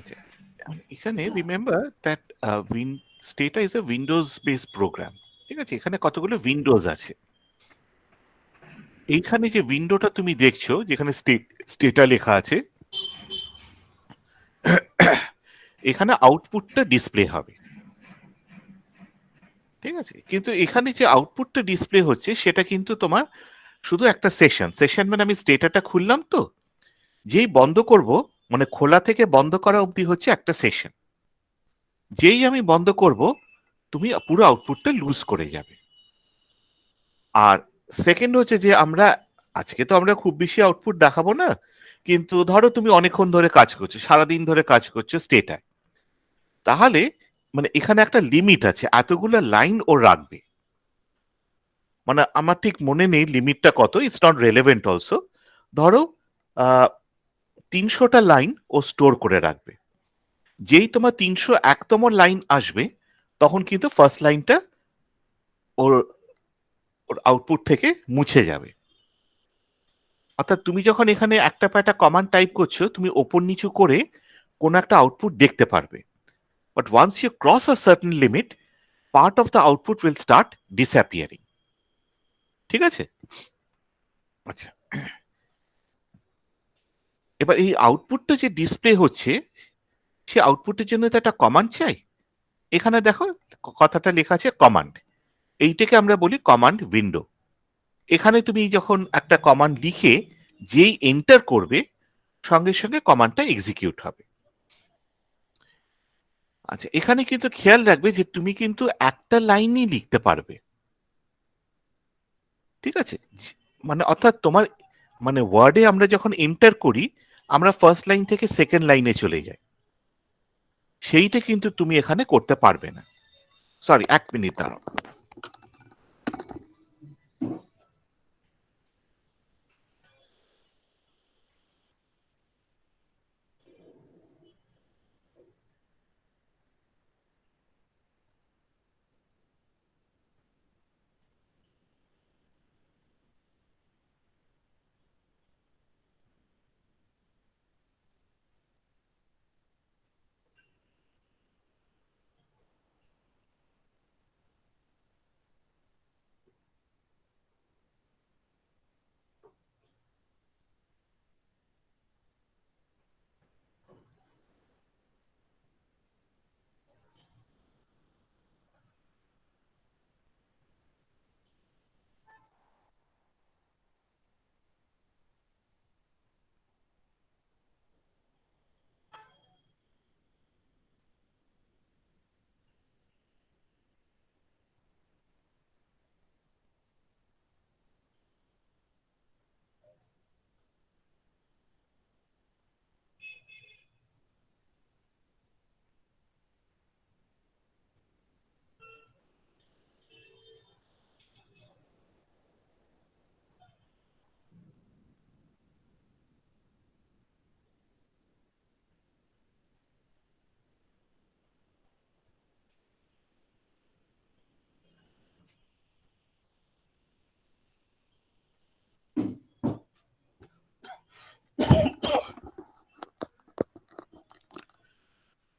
আচ্ছা, এখানে remember that Stata is a Windows base program. ঠিক আছে, এখানে কতগুলো উইন্ডোজ আছে। এইখানে যে উইন্ডোটা তুমি দেখছো যেখানে স্টেটা লেখা আছে, এখানে আউটপুটটা ডিসপ্লে হবে। ঠিক আছে, কিন্তু এখানে যে আউটপুটটা ডিসপ্লে হচ্ছে সেটা কিন্তু তোমার শুধু একটা সেশন মানে আমি স্টেটাটা খুললাম, তো যেই বন্ধ করব, মানে খোলা থেকে বন্ধ করা অবধি হচ্ছে একটা সেশন। যেই আমি বন্ধ করব, তুমি পুরো আউটপুটটা লুজ করে যাবে। আর সেকেন্ড হচ্ছে যে আজকে তো আমরা খুব বেশি আউটপুট দেখাবো না, কিন্তু ধরো তুমি অনেকক্ষণ ধরে কাজ করছো, সারাদিন ধরে কাজ করছো স্টেটায়, তাহলে মানে এখানে একটা লিমিট আছে, এতগুলো লাইন ও রাখবে। মানে আমার ঠিক মনে নেই লিমিটটা কত, ইটস নট রেলেভেন্ট অলসো। ধরো 300টা লাইন ও স্টোর করে রাখবে। যেই তোমার 301তম লাইন আসবে, তখন কিন্তু ফার্স্ট লাইনটা ওর ওর আউটপুট থেকে মুছে যাবে। অর্থাৎ তুমি যখন এখানে একটা পর একটা কমান্ড টাইপ করছো, তুমি ওপর নিচু করে কোনো একটা আউটপুট দেখতে পারবে। But once you cross a certain limit, part of the output will start disappearing. ঠিক আছে? আচ্ছা, এবার এই আউটপুটটা যে ডিসপ্লে হচ্ছে, সে আউটপুটের জন্য তো একটা কমান্ড চাই। এখানে দেখো কথাটা লেখা আছে কমান্ড, এইটাকে আমরা বলি কমান্ড উইন্ডো। এখানে তুমি যখন একটা কমান্ড লিখে যেই এন্টার করবে, সঙ্গে সঙ্গে কমান্ডটা এক্সিকিউট হবে। আচ্ছা, এখানে কিন্তু খেয়াল রাখবে যে তুমি কিন্তু একটা লাইনই লিখতে পারবে। ঠিক আছে, মানে অর্থাৎ তোমার মানে ওয়ার্ডে আমরা যখন এন্টার করি, আমরা ফার্স্ট লাইন থেকে সেকেন্ড লাইনে চলে যাই, সেইটা কিন্তু তুমি এখানে করতে পারবে না। সরি, 1 মিনিট দাঁড়াও।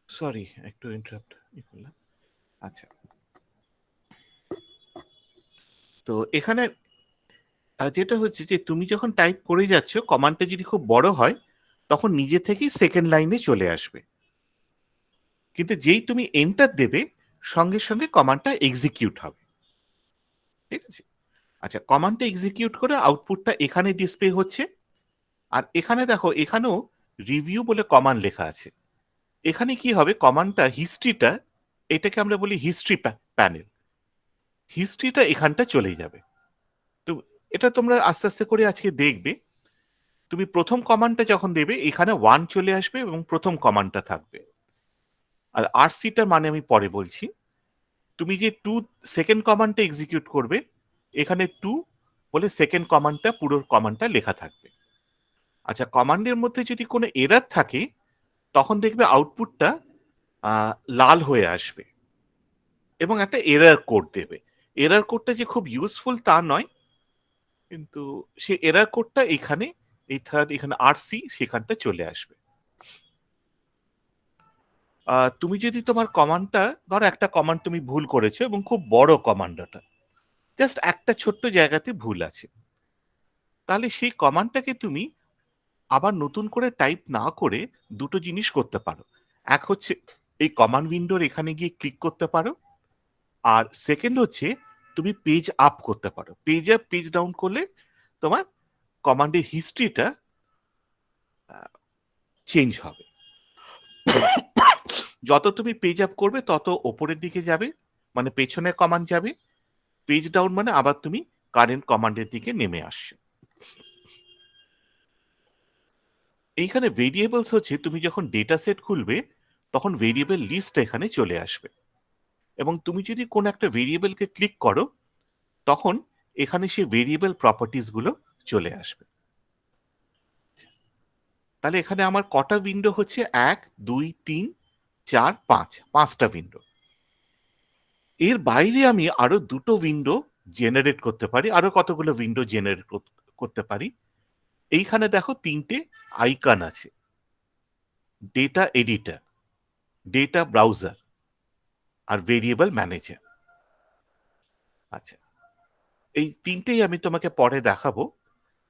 সরি, একটু ইন্টারাপ্ট করলাম। আচ্ছা, তো এখানে যেটা হচ্ছে যে তুমি যখন টাইপ করে যাচ্ছ, কমান্ডটা যদি খুব বড় হয়, তখন নিজে থেকেই সেকেন্ড লাইনে চলে আসবে। কিন্তু যেই তুমি এন্টার দেবে, সঙ্গে সঙ্গে কমান্ডটা এক্সিকিউট হবে। ঠিক আছে? আচ্ছা, কমান্ডটা এক্সিকিউট করে আউটপুটটা এখানে ডিসপ্লে হচ্ছে। আর এখানে দেখো, এখানেও রিভিউ বলে কমান্ড লেখা আছে। এখানে কি হবে, কমান্ডটা হিস্ট্রিটা, এটাকে আমরা বলি হিস্ট্রি প্যানেল, হিস্ট্রিটা এখানটা চলে যাবে। তো এটা তোমরা আস্তে আস্তে করে আজকে দেখবে। তুমি প্রথম কমান্ডটা যখন দেবে, এখানে 1 চলে আসবে এবং প্রথম কমান্ডটা থাকবে। আর আরসিটার মানে আমি পরে বলছি। তুমি যে সেকেন্ড কমান্ডটা এক্সিকিউট করবে, এখানে 2 বলে সেকেন্ড কমান্ডটা, পুরো কমান্ডটা লেখা থাকবে। আচ্ছা, কমান্ডের মধ্যে যদি কোনো এরার থাকে, তখন দেখবে আউটপুটটা লাল হয়ে আসবে এবং একটা এরার কোড দেবে। এরার কোডটা যে খুব ইউজফুল তা নয়, কিন্তু সে এরার কোডটা এখানে, এই থার্ড এখানে আরসি, সেখানটা চলে আসবে। তুমি যদি তোমার কমান্ডটা, ধরো একটা কমান্ড তুমি ভুল করেছো এবং খুব বড় কমান্ডটা, জাস্ট একটা ছোট্ট জায়গাতে ভুল আছে, তাহলে সেই কমান্ডটাকে তুমি আবার নতুন করে টাইপ না করে দুটো জিনিস করতে পারো। এক হচ্ছে এই কমান্ড উইন্ডোর এখানে গিয়ে ক্লিক করতে পারো, আর সেকেন্ড হচ্ছে তুমি পেজ আপ করতে পারো। পেজ আপ পেজ ডাউন করলে তোমার কমান্ডের হিস্ট্রিটা চেঞ্জ হবে। যত তুমি পেজ আপ করবে তত ওপরের দিকে যাবে, মানে পেছনের কমান্ড যাবে। পেজ ডাউন মানে আবার তুমি কারেন্ট কমান্ডের দিকে নেমে আসছো। এইখানে ভেরিয়েবলস হচ্ছে তুমি যখন ডেটা সেট খুলবে তখন ভেরিয়েবল লিস্ট এখানে চলে আসবে, এবং তুমি যদি কোন একটা ভেরিয়েবলকে ক্লিক করো তখন এখানে সেই ভেরিয়েবল প্রপার্টিজ গুলো চলে আসবে। তাহলে এখানে আমার কটা উইন্ডো হচ্ছে? 1 2 3 4 5, 5টা উইন্ডো। এর বাইরে আমি আরো দুটো উইন্ডো জেনারেট করতে পারি, আরো কতগুলো উইন্ডো জেনারেট করতে পারি। এইখানে দেখো তিনটে আইকন আছে: ডেটা এডিটর, ডেটা ব্রাউজার, আর ভেরিয়েবল ম্যানেজার। আচ্ছা, এই তিনটেই আমি তোমাকে পরে দেখাবো।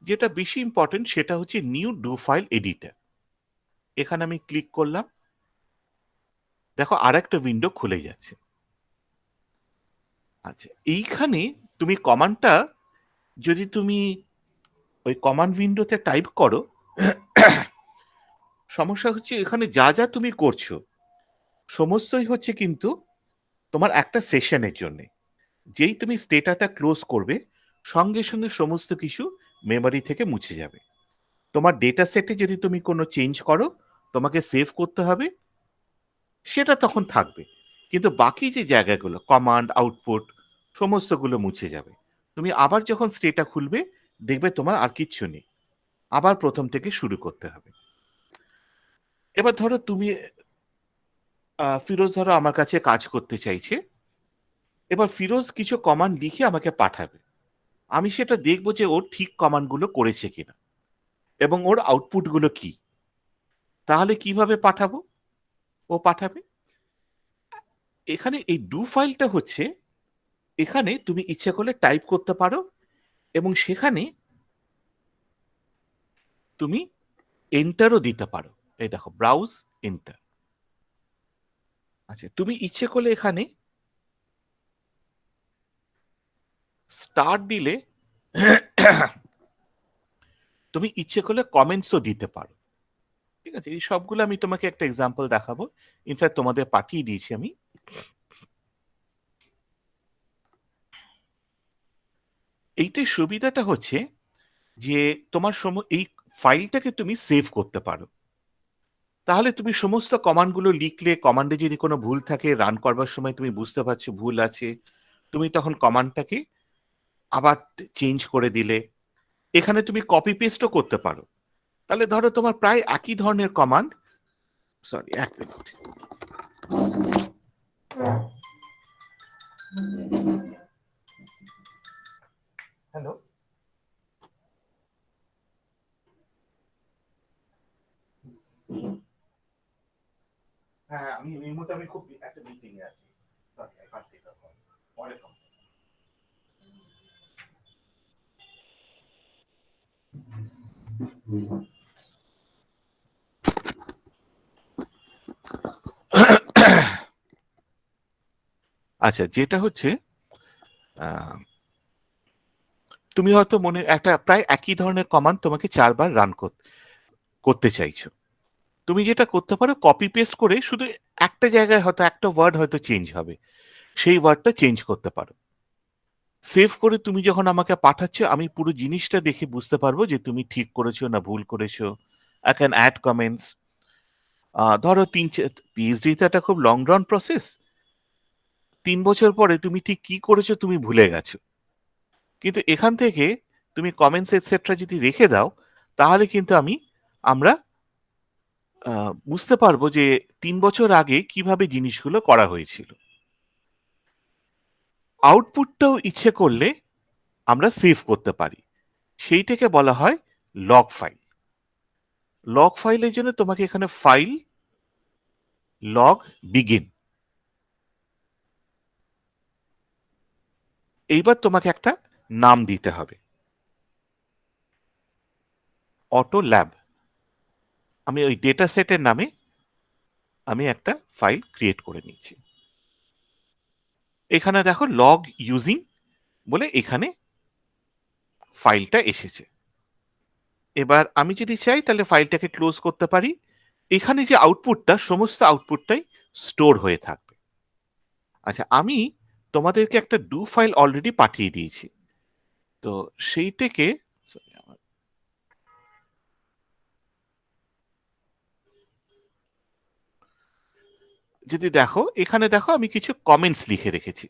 যেটা বেশি ইম্পর্টেন্ট সেটা হচ্ছে নিউ ডু ফাইল এডিটর। এখানে আমি ক্লিক করলাম, দেখো আর একটা উইন্ডো খুলে যাচ্ছে। আচ্ছা, এইখানে তুমি কমান্ডটা যদি তুমি ওই কমান্ড উইন্ডোতে টাইপ করো, সমস্যা হচ্ছে এখানে যা যা তুমি করছো সমস্তই হচ্ছে কিন্তু তোমার একটা সেশনের জন্য। যেই তুমি স্টেটাটা ক্লোজ করবে সঙ্গে সঙ্গে সমস্ত কিছু মেমোরি থেকে মুছে যাবে। তোমার ডেটা সেটে যদি তুমি কোনো চেঞ্জ করো তোমাকে সেভ করতে হবে, সেটা তখন থাকবে, কিন্তু বাকি যে জায়গাগুলো কমান্ড আউটপুট সমস্তগুলো মুছে যাবে। তুমি আবার যখন স্টেটা খুলবে দেখবে তোমার আর কিচ্ছু নেই, আবার প্রথম থেকে শুরু করতে হবে। এবার ধরো তুমি ফিরোজ ধরো আমার কাছে কাজ করতে চাইছে, এবার ফিরোজ কিছু কমান্ড লিখে আমাকে পাঠাবে। আমি সেটা দেখবো যে ওর ঠিক কমান্ডগুলো করেছে কিনা এবং ওর আউটপুটগুলো কি। তাহলে কিভাবে পাঠাবো? ও পাঠাবে এখানে এই ডু ফাইলটা হচ্ছে, এখানে তুমি ইচ্ছে করলে টাইপ করতে পারো এবং সেখানে তুমি এন্টারও দিতে পারো। এই দেখো ব্রাউজ এন্টার। আচ্ছা, তুমি ইচ্ছে করলে এখানে স্টার্ট দিলে তুমি ইচ্ছে করলে কমেন্টসও দিতে পারো। ঠিক আছে, এই সবগুলো আমি তোমাকে একটা এক্সাম্পল দেখাবো, ইনফ্যাক্ট তোমাদের পাঠিয়ে দিয়েছি আমি। এইটার সুবিধাটা হচ্ছে যে তোমার এই ফাইলটাকে তুমি সেভ করতে পারো। তাহলে তুমি সমস্ত কমান্ডগুলো লিখলে, কমান্ডে যদি কোনো ভুল থাকে রান করবার সময় তুমি বুঝতে পারছো ভুল আছে, তুমি তখন কমান্ডটাকে আবার চেঞ্জ করে দিলে। এখানে তুমি কপি পেস্টও করতে পারো। তাহলে ধরো তোমার প্রায় একই ধরনের কমান্ড, সরি এক মিনিট, হ্যালো, হ্যাঁ আমি এই মুহূর্তে আমি খুব একটা মিটিং এ আছি, sorry I can't take a call, পরে কল। আচ্ছা, যেটা হচ্ছে আহ, তুমি হয়তো মনে একটা প্রায় একই ধরনের কমান্ড তোমাকে 4বার রান করতে চাইছো। তুমি যেটা করতে পারো কপি পেস্ট করে শুধু একটা জায়গায় হয়তো একটা ওয়ার্ড হয়তো চেঞ্জ হবে, সেই ওয়ার্ডটা চেঞ্জ করতে পারো। সেভ করে তুমি যখন আমাকে পাঠাচ্ছ আমি পুরো জিনিসটা দেখে বুঝতে পারবো যে তুমি ঠিক করেছো না ভুল করেছো। I can add comments. ধরো পিএইচডি তো একটা খুব লং রান প্রসেস, 3 বছর পরে তুমি ঠিক কি করেছো তুমি ভুলে গেছো, কিন্তু এখান থেকে তুমি কমেন্টস এটসেট্রা যদি রেখে দাও তাহলে কিন্তু আমরা বুঝতে পারবো যে 3 বছর আগে কিভাবে জিনিসগুলো করা হয়েছিল। আউটপুটটাও ইচ্ছে করলে আমরা সেভ করতে পারি, সেইটাকে বলা হয় লগ ফাইল। লগ ফাইলের জন্য তোমাকে এখানে ফাইল, লগ বিগিন। এইবার তোমাকে একটা নাম দিতে হবে, অটো ল্যাব। আমি ওই ডেটা সেটের নামে আমি একটা ফাইল ক্রিয়েট করে নিয়েছি। এখানে দেখো লগ ইউজিং বলে এখানে ফাইলটা এসেছে। এবার আমি যদি চাই তাহলে ফাইলটাকে ক্লোজ করতে পারি। এখানে যে আউটপুটটা, সমস্ত আউটপুটটাই স্টোর হয়ে থাকবে। আচ্ছা, আমি তোমাদেরকে একটা ডু ফাইল অলরেডি পাঠিয়ে দিয়েছি, তো সেইটাকে যদি দেখো, এখানে দেখো আমি কিছু কমেন্টস লিখে রেখেছি,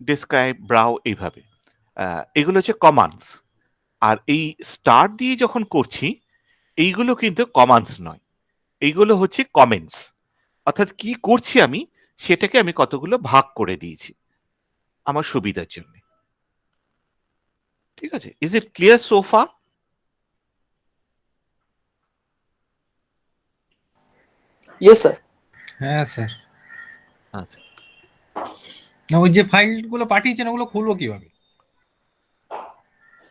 ডেসক্রাইব, ব্রাউ, এইভাবে। এগুলো হচ্ছে কমান্ডস। আর এই স্টার দিয়ে যখন করছি, এইগুলো কিন্তু কমান্ডস নয়, এইগুলো হচ্ছে কমেন্টস। অর্থাৎ কি করছি আমি সেটাকে আমি কতগুলো ভাগ করে দিয়েছি আমার সুবিধার জন্য। ঠিক আছে? Is it clear so far? Yes sir. হ্যাঁ স্যার। আচ্ছা, না, ওই যে ফাইলগুলো পাঠিয়েছেন ওগুলো খুলবো কিভাবে?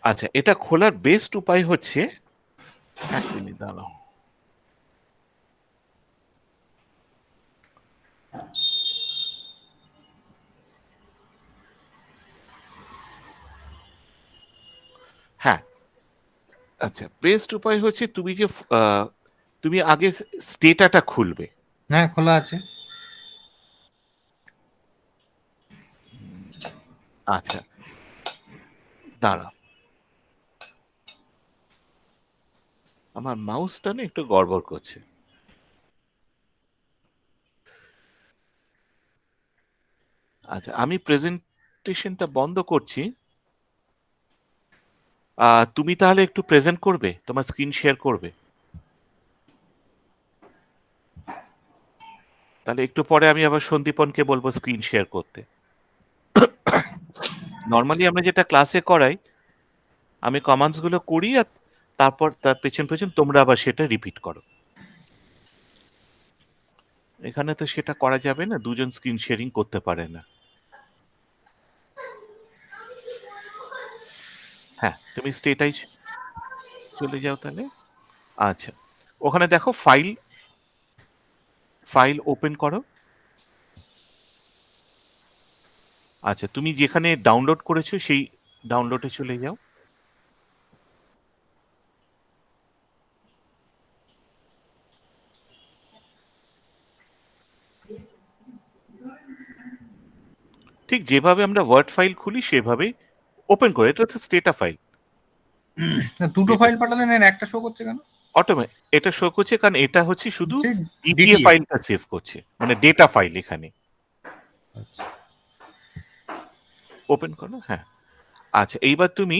আচ্ছা, এটা খোলার বেস্ট উপায় হচ্ছে, এক মিনিট দাঁড়াও। হ্যাঁ, আচ্ছা, বেস্ট উপায় হচ্ছে তুমি যে তুমি আগে স্টেটাটা খুলবে। হ্যাঁ, খোলা আছে। আচ্ছা, দাঁড়াও, আমার মাউসটা না একটু গড়বড় করছে। আচ্ছা, আমি প্রেজেন্টেশনটা বন্ধ করছি। তুমি তাহলে একটু প্রেজেন্ট করবে, তোমার স্ক্রিন শেয়ার করবে। তাহলে একটু পরে আমি আবার সন্দীপনকে বলবো স্ক্রিন শেয়ার করতে। নর্মালি আমরা যেটা ক্লাসে করাই, আমি কমান্ডস গুলো করি আর তারপর তার পেছন পেছন তোমরা আবার সেটা রিপিট করো। এখানে তো সেটা করা যাবে না, দুজন স্ক্রিন শেয়ারিং করতে পারে না। হ্যাঁ, তুমি স্টেটাই চলে যাও তাহলে। আচ্ছা, ওখানে দেখো ফাইল, ফাইল ওপেন করো। আচ্ছা, তুমি যেখানে ডাউনলোড করেছো সেই ডাউনলোডে চলে যাও। ঠিক যেভাবে আমরা ওয়ার্ড ফাইল খুলি সেভাবেই ওপেন করে, এটা তো স্টেটা ফাইল। দুটো ফাইল পাঠালেন, এর একটা শো করছে কেন? অটোমেটিক এটা শো করছে, কারণ এটা হচ্ছে শুধু ডিটিএ DTA ফাইলটা সেভ করছে, মানে ডেটা ফাইল এখানে। ওপেন করো, হ্যাঁ। আচ্ছা, এইবার তুমি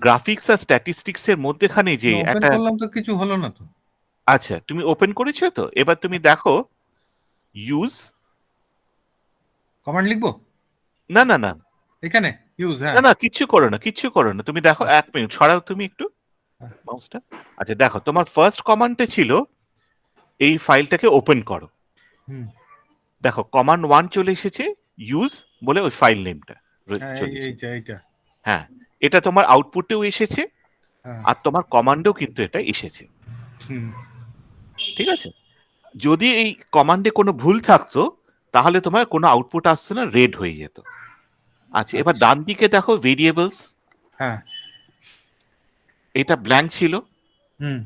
গ্রাফিক্স আর স্ট্যাটিস্টিক্স এর মধ্যেখানে যে ওপেন একটা, করলাম তো কিছু হলো না তো। আচ্ছা তুমি ওপেন করেছো তো, এবার তুমি দেখো ইউজ, কমান্ড লিখবো না না না এখানে, ইউজ। না হ্যাঁ, না, কিচ্ছু করো না, কিচ্ছু করো না। তুমি দেখো, এক মিনিট ছড়াও তুমি একটু মাউসটা। আচ্ছা, দেখো তোমার ফার্স্ট কমান্ডে ছিল এই ফাইলটাকে ওপেন করো। হুম, দেখো কমান্ড 1 চলে এসেছে, ইউজ বলে ওই ফাইল নেমটা হ্যাঁ, চলেছে। এইটা। হ্যাঁ, এটা তোমার আউটপুটেও এসেছে, হ্যাঁ, আর তোমার কমান্ডেও কিন্তু এটা এসেছে। হুম, ঠিক আছে? যদি এই কমান্ডে কোনো ভুল থাকতো তাহলে তোমার কোনো আউটপুট আসতো না, রেড হয়ে যেত। আচ্ছা, এবার ডান দিকে দেখো ভেরিয়েবলস, হ্যাঁ, এটা ব্ল্যাঙ্ক ছিল, হুম,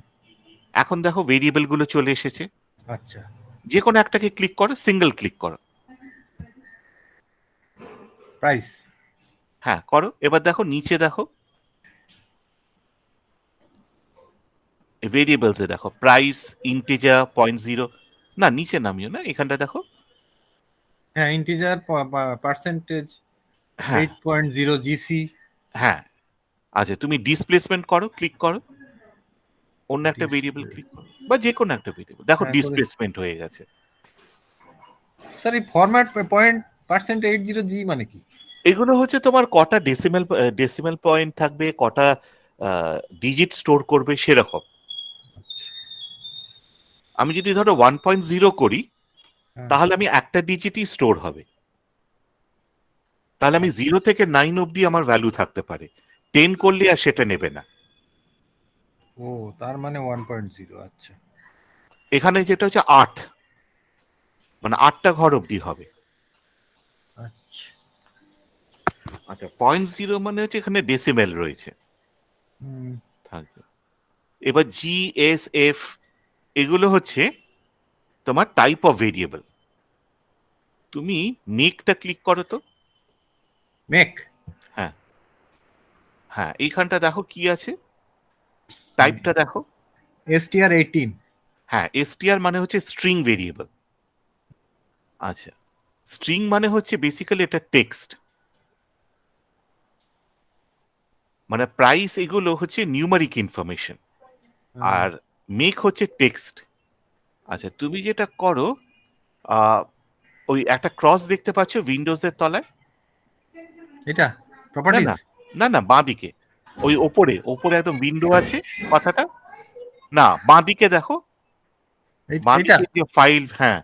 এখন দেখো ভেরিয়েবল গুলো চলে এসেছে। আচ্ছা, যে কোনো একটাকে ক্লিক করো, সিঙ্গেল ক্লিক করো। প্রাইস। হ্যাঁ করো, এবার দেখো নিচে দেখো ভেরিয়েবলসে দেখো প্রাইস, ইন্টিজার, 0.0, না নিচে নামিও না, এখানটা দেখো। হ্যাঁ, ইন্টিজার, পার্সেন্টেজ, হ্যাঁ 8.0 জিসি। হ্যাঁ, আচ্ছা তুমি ডিসপ্লেসমেন্ট করো, ক্লিক করো, অন্য একটা ভেরিয়েবল ক্লিক করো, বা যে কোনো একটা ভেরিয়েবল, দেখো হ্যাঁ, ডিসপ্লেসমেন্ট হয়ে গেছে। স্যার এই ফরম্যাট পয়েন্ট %80G মানে কি? এগুলো হচ্ছে তোমার কটা ডেসিমেল ডেসিমেল পয়েন্ট থাকবে, কটা ডিজিট স্টোর করবে সেরকম। আমি যদি ধরো 1.0 করি হ্যাঁ। তাহলে আমি একটা ডিজিটই স্টোর হবে, তাহলে আমি 0 থেকে 9 অবধি আমার ভ্যালু থাকতে পারে, 10 করলে আর সেটা নেবে না। ও তার মানে 1.0, আচ্ছা এখানে যেটা হচ্ছে 8, মানে 8টা ঘর অবধি হবে। আচ্ছা। আচ্ছা, 0.0 মানে হচ্ছে এখানে ডেসিমেল রয়েছে, হুম, থাকবে। এবার জি, এস, এফ এগুলো হচ্ছে তোমার টাইপ অফ ভেরিয়েবল। তুমি মেকটা ক্লিক করো তো। মেক। হ্যাঁ হ্যাঁ, এইখানটা দেখো কি আছে, টাইপটা দেখো। str18। হ্যাঁ, এসটিআর মানে হচ্ছে স্ট্রিং ভেরিয়েবল। আচ্ছা, স্ট্রিং মানে হচ্ছে বেসিক্যালি এটা টেক্সট, মানে প্রাইস এগুলো হচ্ছে নিউমারিক ইনফরমেশন, আর মেক হচ্ছে টেক্সট। আচ্ছা, তুমি যেটা করো, ওই একটা ক্রস দেখতে পাচ্ছ উইন্ডোজের তলায়? এটা না প্রপার্টিজ। না না না, বাঁ দিকে, ওই ওপরে ওপরে একদম উইন্ডো আছে কথাটা, না বাঁ দিকে দেখো, বাঁ এটা দিকে যে ফাইল, হ্যাঁ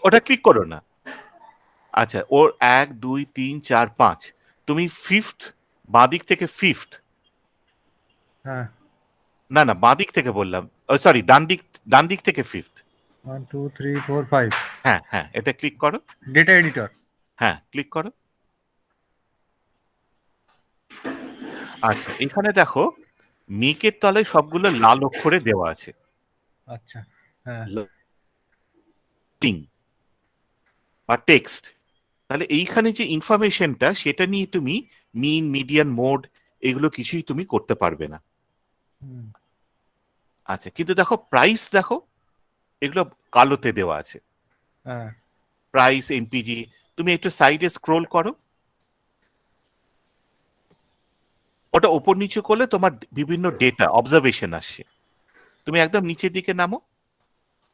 ওটা ক্লিক করো না। আচ্ছা, ওর 1 2 3 4 5, তুমি ফিফথ, বাঁ দিক থেকে ফিফথ, হ্যাঁ না না বাঁ দিক থেকে বললাম, সরি ডান দিক থেকে ফিফথ। 1 2 3 4 5 হ্যাঁ হ্যাঁ, এটা ক্লিক করো। Data editor. হ্যাঁ, ক্লিক করো। আচ্ছা, এখানে দেখো মেকের তলায় সবগুলো লাল অক্ষরে দেওয়া আছে, আচ্ছা হ্যাঁ টিং বা টেক্সট। তাহলে এইখানে যে ইনফরমেশনটা সেটা নিয়ে তুমি মিন, মিডিয়ান, মোড এগুলো কিছুই তুমি করতে পারবে না। হুম, আচ্ছা, কিন্তু দেখো প্রাইস, দেখো এগুলো কালোতে দেওয়া আছে, হ্যাঁ প্রাইস, এনপিজি। তুমি একটু সাইডে স্ক্রোল করো, ওটা ওপর নিচে করলে তোমার বিভিন্ন ডেটা অবজারভেশন আসছে। তুমি একদম নিচের দিকে নামো,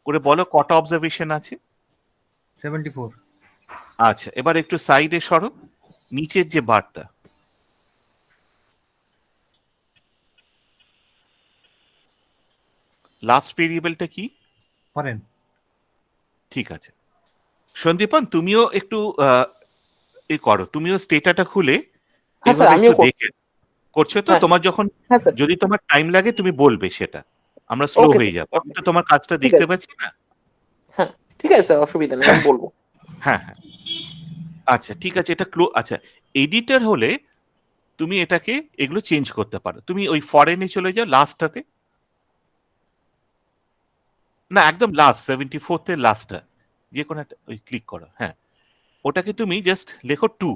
করে বলো কটা অবজারভেশন আছে। 74। আচ্ছা, এবার একটু সাইডে সরো, নিচের যে বারটা, লাস্ট ভেরিয়েবলটা কি? ফরেন। ঠিক আছে, সন্দীপন তুমিও একটু এ করো, তুমিও স্টেটাটা খুলে হ্যাঁ স্যার, এভাবে একটু আমিও করছি। দেখে করছো তো। হ্যাঁ তোমার যখন, হ্যাঁ স্যার। যদি তোমার টাইম লাগে তুমি বলবে, সেটা আমরা স্লো ওকে হয়ে স্যার, যাবো, আমি ওকে। তো তোমার কাজটা ঠিক দেখতে আছে। পাচ্ছি না। হ্যাঁ ঠিক আছে স্যার, অসুবিধা নেই, আমি বলবো। হ্যাঁ হ্যাঁ, আচ্ছা ঠিক আছে, এটা আচ্ছা, এডিটর হলে তুমি এটাকে এগুলো চেঞ্জ করতে পারো। তুমি ওই ফরেনে চলে যাও লাস্টটাতে, না একদম লাস্ট 74th এর লাস্টটা, যে কোনো একটা ওই ক্লিক করো। হ্যাঁ, ওটাকে তুমি জাস্ট লেখো 2,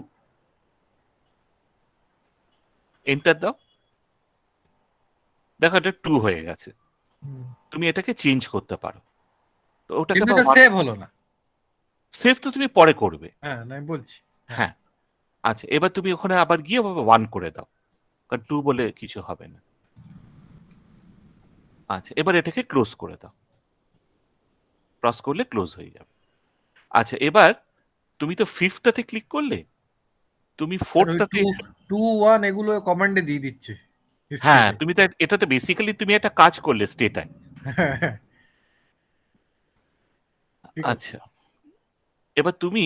এন্টার দাও, দেখো এটা 2 হয়ে গেছে। তুমি এটাকে চেঞ্জ করতে পারো, তো ওটাকে কিন্তু আবার এটা সেভ হলো না। সেভ তো তুমি পরে করবে। হ্যাঁ না, আমি বলছি। হ্যাঁ হ্যাঁ, আচ্ছা, এবার তুমি ওখানে আবার গিয়ে 1 করে দাও, কারণ 2 বলে কিছু হবে না। আচ্ছা, এবার এটাকে ক্লোজ করে দাও, ক্রস করলে ক্লোজ হয়ে যাবে। আচ্ছা, এবার তুমি তো ফিফথটাতে ক্লিক করলে, তুমি স্যার ওই ফোর্থটাতে, 2 2 1 এগুলো কমান্ডে দিয়ে দিচ্ছে হ্যাঁ হিস্ট্রিতে। তুমি তো এটাতে বেসিক্যালি তুমি একটা কাজ করলে স্টেটায়। ঠিক আছে। আচ্ছা, এবার তুমি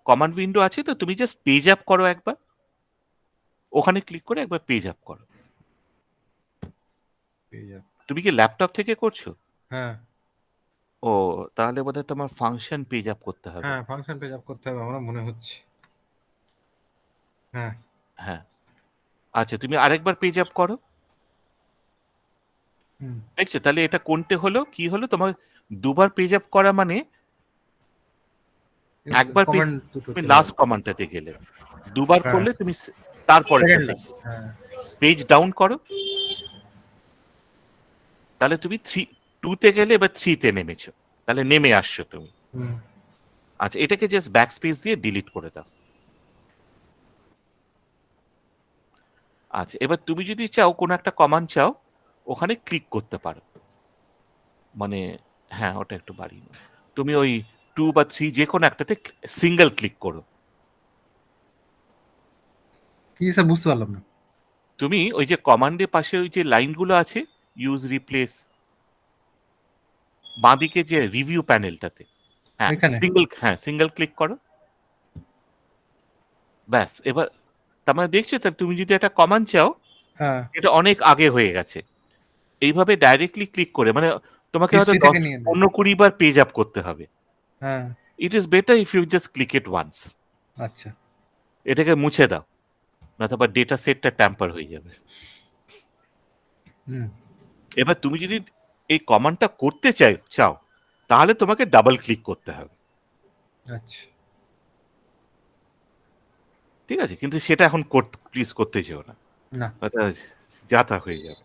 কমান্ড উইন্ডো আছে তো, তুমি জাস্ট পেজ আপ করো একবার, ওখানে ক্লিক করে একবার পেজ আপ করো। পেয়ে যাবে। তুমি কি ল্যাপটপ থেকে করছো? হ্যাঁ ও, তাহলে বোধহয় তোমার ফাংশন পেজ আপ করতে হবে। হ্যাঁ, ফাংশন পেজ আপ করতে হবে আমার মনে হচ্ছে। হ্যাঁ হ্যাঁ, আচ্ছা তুমি আরেকবার পেজ আপ করো, হুম, দেখছো তাহলে এটা কোনটে হলো, কি হলো তোমার, দুবার পেজ আপ করা মানে একবার কমান্ড দুটো তুমি চলে লাস্ট যাবে। কমান্ডটাতে গেলে, দুবার হ্যাঁ, করলে তুমি সেকেন্ড তারপরেরটাতে লাস্ট। হ্যাঁ পেজ ডাউন করো, তাহলে তুমি 2তে গেলে এবার 3তে নেমেছো, তাহলে নেমে আসছো তুমি। হুম, আচ্ছা, এটাকে জাস্ট ব্যাক স্পেস দিয়ে ডিলিট করে দাও। আচ্ছা, এবার তুমি যদি চাও কোনো একটা কমান্ড চাও, ওখানে ক্লিক করতে পারো, মানে হ্যাঁ ওটা একটু বাড়িয়ে নাও। তুমি ওই 2 বা 3 যে কোনো একটাতে সিঙ্গেল ক্লিক করো। কি স্যার বুঝতে পারলাম না। তুমি ওই যে কমান্ডের পাশে ওই যে লাইনগুলো আছে, ইউজ, রিপ্লেস, বাঁদিকে যে রিভিউ প্যানেলটাতে, হ্যাঁ ওইখানে সিঙ্গেল ক্লিক করো, ব্যাস। এবার তার মানে দেখছো, তাহলে তুমি যদি একটা কমান্ড চাও, হ্যাঁ এটা অনেক আগে হয়ে গেছে। এইভাবে ডাইরেক্টলি ক্লিক করে, মানে তোমাকে হয়তো হিস্ট্রি থেকে নিয়ে নেয়। 15-20 বার পেজ আপ করতে হবে। হ্যাঁ it is better if you just click it once. আচ্ছা এটাকে মুছে দাও, না তো আবার ডেটা সেটটা ট্যাম্পার হয়ে যাবে। হুম এবার তুমি যদি এই কমান্ডটা করতে চাও, তাহলে তোমাকে ডাবল ক্লিক করতে হবে, আচ্ছা ঠিক আছে? কিন্তু সেটা এখন প্লিজ করতে যেও না, না ওটা যাতা হয়ে যাবে।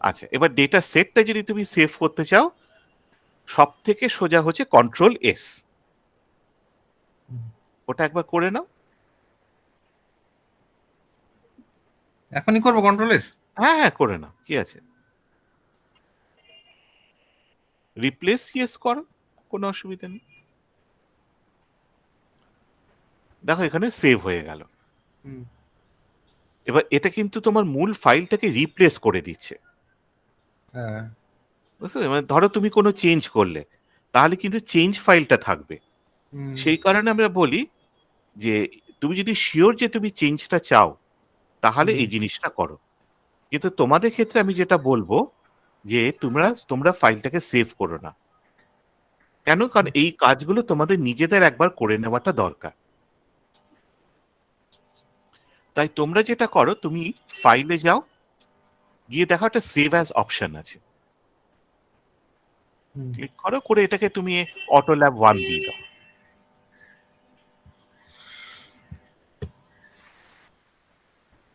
আচ্ছা, এবার ডেটা সেটটা যদি তুমি সেভ করতে চাও, সব থেকে সোজা হচ্ছে কন্ট্রোল-S। ওটা একবার করে নাও। এখনই করবো কন্ট্রোল এস? হ্যাঁ করে নাও, কি আছে। রিপ্লেস ইয়েস করো, কোনো অসুবিধা নেই। দেখো এখানে সেভ হয়ে গেল। হুম এবার এটা কিন্তু তোমার মূল ফাইলটাকে রিপ্লেস করে দিচ্ছে, হ্যাঁ বুঝতে পেরেছো? মানে ধরো তুমি কোনো চেঞ্জ করলে, তাহলে কিন্তু চেঞ্জ ফাইলটা থাকবে। হুম সেই কারণে আমরা বলি যে তুমি যদি শিওর যে তুমি চেঞ্জটা চাও, তাহলে এই জিনিসটা করো। কিন্তু তোমাদের ক্ষেত্রে আমি যেটা বলবো, যে তোমরা ফাইলটাকে সেভ করো না। কেন? কারণ এই কাজগুলো তোমাদের নিজেদের একবার করে নেওয়াটা দরকার। তাই তোমরা যেটা করো, তুমি ফাইলে যাও, গিয়ে দেখো একটা সেভ অ্যাজ অপশন আছে, হুম ক্লিক করো, করে এটাকে তুমি অটো ল্যাব 1 দিয়ে দাও।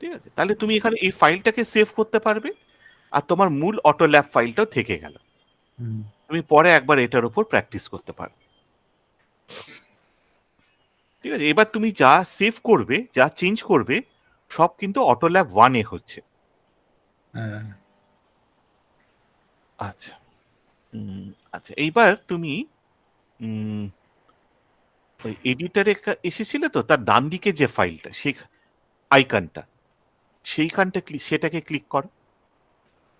ঠিক আছে? তাহলে তুমি এখানে এই ফাইলটাকে সেভ করতে পারবে, আর তোমার মূল অটো ল্যাব ফাইলটাও থেকে গেল। হুম তুমি পরে একবার এটার উপর প্র্যাকটিস করতে পারো। ঠিক আছে? এবার তুমি যা সেভ করবে, যা চেঞ্জ করবে, সব কিন্তু অটো ল্যাব 1 হচ্ছে। হ্যাঁ আচ্ছা, উম, আচ্ছা এইবার তুমি উম, ওই এডিটারে এসেছিলে তো, তার ডান দিকে যে ফাইলটা, সেই আইকনটা, সেইখানটা সেটাকে ক্লিক করো,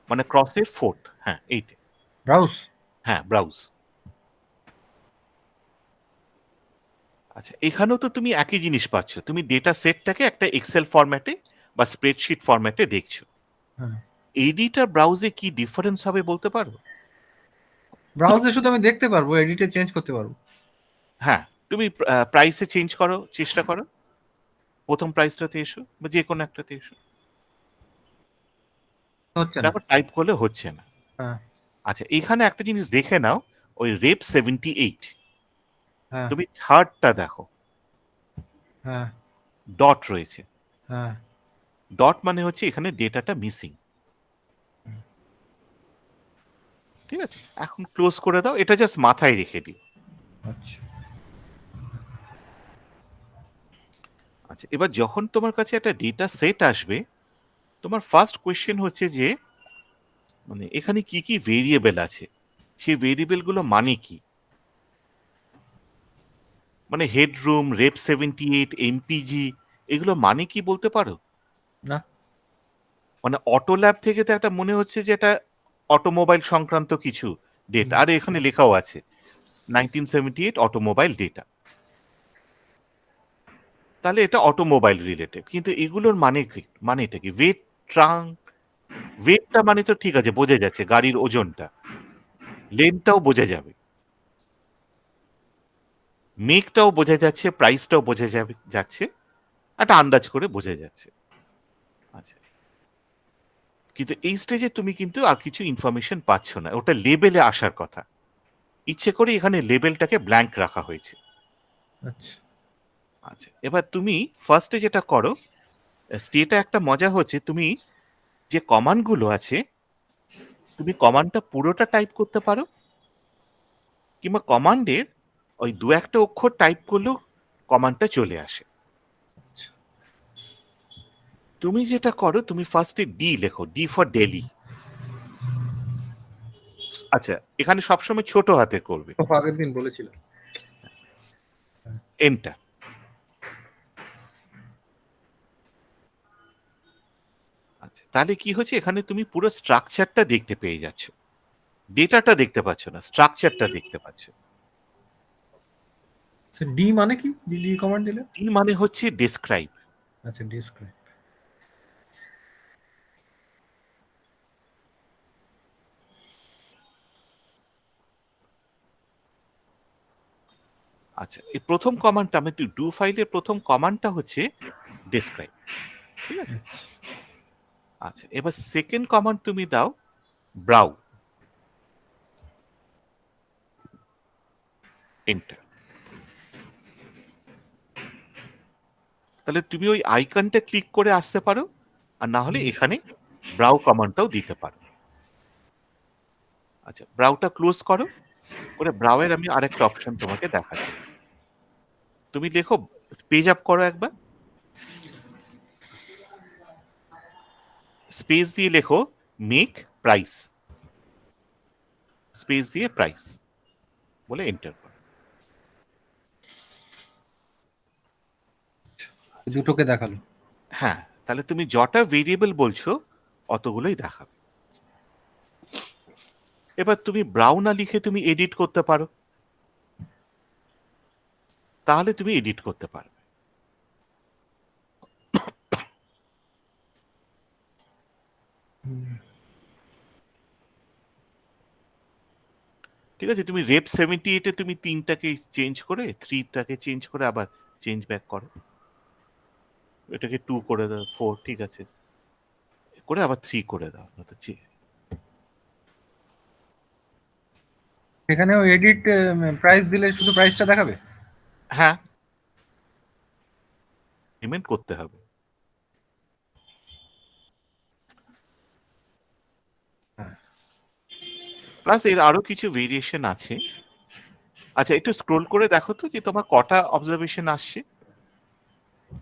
মানে ক্রসের ফোর্থ, হ্যাঁ এইটা, ব্রাউজ হ্যাঁ ব্রাউজ। আচ্ছা, এখানেও তো তুমি একই জিনিস পাচ্ছ, তুমি ডেটা সেটটাকে একটা এক্সেল ফরম্যাটে বা স্প্রেডশিট ফরম্যাটে দেখছো। হ্যাঁ এডিটার ব্রাউজে কি ডিফারেন্স হবে বলতে পারো? ব্রাউজে শুধু আমি দেখতে পারবো, এডিটে চেঞ্জ করতে পারবো? হ্যাঁ, তুমি প্রাইসে চেঞ্জ করো, চেষ্টা করো, প্রথম প্রাইসটাতে এসো বা যে কোনো একটাতে এসো, হচ্ছে না। দেখো টাইপ করলে হচ্ছে না। হ্যাঁ আচ্ছা, এখানে একটা জিনিস দেখে নাও, ওই রেপ 78, হ্যাঁ তুমি থার্ডটা দেখো, হ্যাঁ ডট রয়েছে। হ্যাঁ ডট মানে হচ্ছে এখানে ডেটাটা মিসিং। ঠিক আছে, এখন ক্লোজ করে দাও, এটা জাস্ট মাথায় রেখে দিও। আচ্ছা আচ্ছা, এবার যখন তোমার কাছে একটা ডেটা সেট আসবে, তোমার ফার্স্ট কোয়েশ্চেন হচ্ছে যে, মানে এখানে কি কি ভেরিয়েবল আছে, সেই ভেরিয়েবলগুলো মানে কি? মানে হেডরুম, রেপ 78, এমপিজি, এগুলো মানে কি বলতে পারো? না মানে অটো ল্যাব থেকে তো একটা মনে হচ্ছে যে এটা অটোমোবাইল সংক্রান্ত কিছু ডেটা, আর এখানে লেখাও আছে 1978 অটোমোবাইল ডেটা, তাহলে এটা অটোমোবাইল রিলেটেড। কিন্তু এগুলোর মানে কি, মানে এটা কি? ওয়েট, ট্রাঙ্ক, ওয়েটটা মানে তো ঠিক আছে, বোঝা যাচ্ছে গাড়ির ওজনটা, লেন্থটাও বোঝা যাবে, মেকটাও বোঝা যাচ্ছে, প্রাইসটাও বোঝা যাচ্ছে, একটা আন্দাজ করে বোঝা যাচ্ছে। আচ্ছা, কিন্তু এই স্টেজে তুমি কিন্তু আর কিছু ইনফরমেশন পাচ্ছ না, ওটা লেবেলে আসার কথা। ইচ্ছে করে এখানে লেবেলটাকে ব্ল্যাঙ্ক রাখা হয়েছে। আচ্ছা আচ্ছা, এবার তুমি ফার্স্টে যেটা করো, স্টেটা একটা মজা হচ্ছে, তুমি যে কমান্ডগুলো আছে, তুমি কমান্ডটা পুরোটা টাইপ করতে পারো, কিংবা কমান্ডের ওই দু একটা অক্ষর টাইপ করলেও কমান্ডটা চলে আসে। তুমি যেটা করো, তুমি ফার্স্টে ডি লেখো, ডি ফর ডেলি। আচ্ছা, এখানে সবসময় ছোট হাতে করবে, তো আগের দিন বলেছিল। এন্টার। আচ্ছা, তাহলে কি হচ্ছে, এখানে তুমি পুরো স্ট্রাকচারটা দেখতে পেয়ে যাচ্ছ। ডেটাটা দেখতে পাচ্ছ না, স্ট্রাকচারটা দেখতে পাচ্ছ। ডি মানে কি? ডি কমান্ড দিলে? ডি মানে হচ্ছে ডেসক্রাইব। আচ্ছা, ডেসক্রাইব। আচ্ছা, এই প্রথম কমান্ডটা আমি ডু ফাইলের প্রথম কমান্ডটা হচ্ছে ডেসক্রাইব, ঠিক আছে? আচ্ছা, এবার সেকেন্ড কমান্ড তুমি দাও ব্রাউ, এন্টার। তাহলে তুমি ওই আইকনটা ক্লিক করে আসতে পারো, আর না হলে এখানে ব্রাউ কমান্ডটাও দিতে পারো। আচ্ছা, ব্রাউটা ক্লোজ করো, করে ব্রাউয়ের আমি আরেকটা অপশন তোমাকে দেখাচ্ছি। তুমি দেখো, পেজ আপ করো একবার, স্পেস দিয়ে লেখো মেক প্রাইস, স্পেস দিয়ে প্রাইস বলে এন্টার করো। দুটোকে দেখালো। হ্যাঁ, তাহলে তুমি যটা ভেরিয়েবল বলছো অতগুলোই দেখাবে। এবার তুমি ব্রাউ না লিখে তুমি এডিট করতে পারো, তাহলে তুমি এডিট করতে পারবে। ঠিক আছে, তুমি রেপ 78-এ তুমি 3টাকে চেঞ্জ করে 3টাকে চেঞ্জ করে আবার চেঞ্জ ব্যাক করো, এটাকে 2 করে দাও, 4, ঠিক আছে, করে আবার 3 করে দাও। এখানেও এডিট প্রাইস দিলে শুধু প্রাইসটা দেখাবে? হ্যাঁ, পেমেন্ট করতে হবে। প্লাস এর আরো কিছু ভেরিয়েশন আছে। আচ্ছা, একটু স্ক্রোল করে দেখো তো যে তোমার কটা অবজারভেশন আসছে।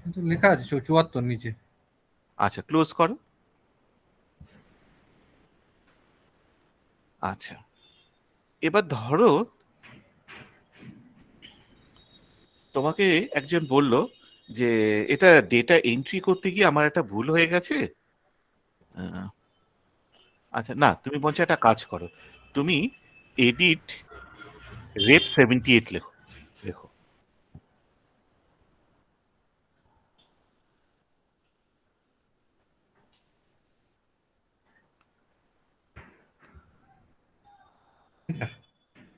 কিন্তু লেখা আছে 74 নিচে। আচ্ছা, ক্লোজ করো। আচ্ছা, এবার ধরো তোমাকে একজন বলল যে এটা ডেটা এন্ট্রি করতে গিয়ে আমার একটা ভুল হয়ে গেছে। আচ্ছা, না, তুমি বলছো একটা কাজ করো, তুমি এডিট রেপ 78 লেখো, লেখো।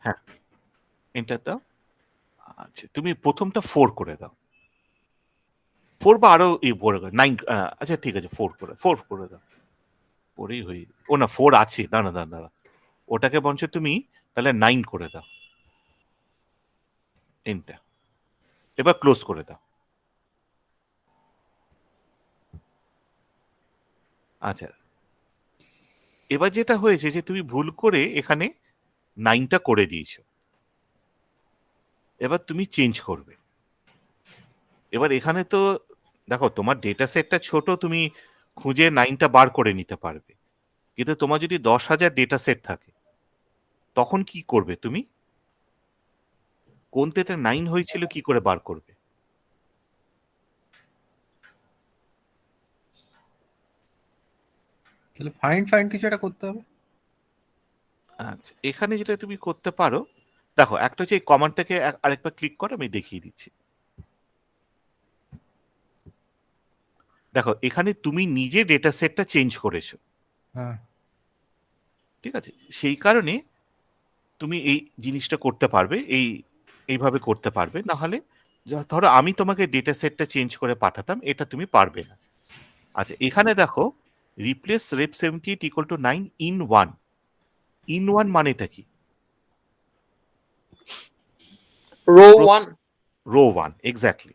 হ্যাঁ, এন্টার দাও। আচ্ছা, তুমি প্রথমটা 4 করে দাও, 4 বা আরো বড় 9। আচ্ছা, ঠিক আছে, 4 করে দাও, 4ই হয়ে, ও না 4 আছে, দাঁড়া দাঁড়া দাঁড়া, ওটাকে বলছো তুমি তাহলে 9 করে দাও, এন্টার। এবার ক্লোজ করে দাও। আচ্ছা, এবার যেটা হয়েছে যে তুমি ভুল করে এখানে 9টা করে দিয়েছো, এবার তুমি চেঞ্জ করবে। এবার এখানে তো দেখো, তোমার ডেটা সেটটা ছোট, তুমি খুঁজে 9টা বার করে নিতে পারবে, কিন্তু তোমার যদি 10,000 ডেটা সেট থাকে তখন কি করবে তুমি? কোনটাতে 9 হয়েছিল কি করে বার করবে? তাহলে ফাইন্ড কিছু একটা করতে হবে। আচ্ছা, এখানে যেটা তুমি করতে পারো, দেখো, একটা হচ্ছে এই কমান্ডটাকে আরেকবার ক্লিক করো, আমি দেখিয়ে দিচ্ছি। দেখো, এখানে তুমি নিজে ডেটা সেটটা চেঞ্জ করেছো, হ্যাঁ। ঠিক আছে, সেই কারণে তুমি এই জিনিসটা করতে পারবে, এইভাবে করতে পারবে। না হলে ধরো আমি তোমাকে ডেটা সেটটা চেঞ্জ করে পাঠাতাম, এটা তুমি পারবে না। আচ্ছা, এখানে দেখো, replace rep 78 equal to 9 in 1, in 1 মানেটা কি? রো 1। Row 1, exactly.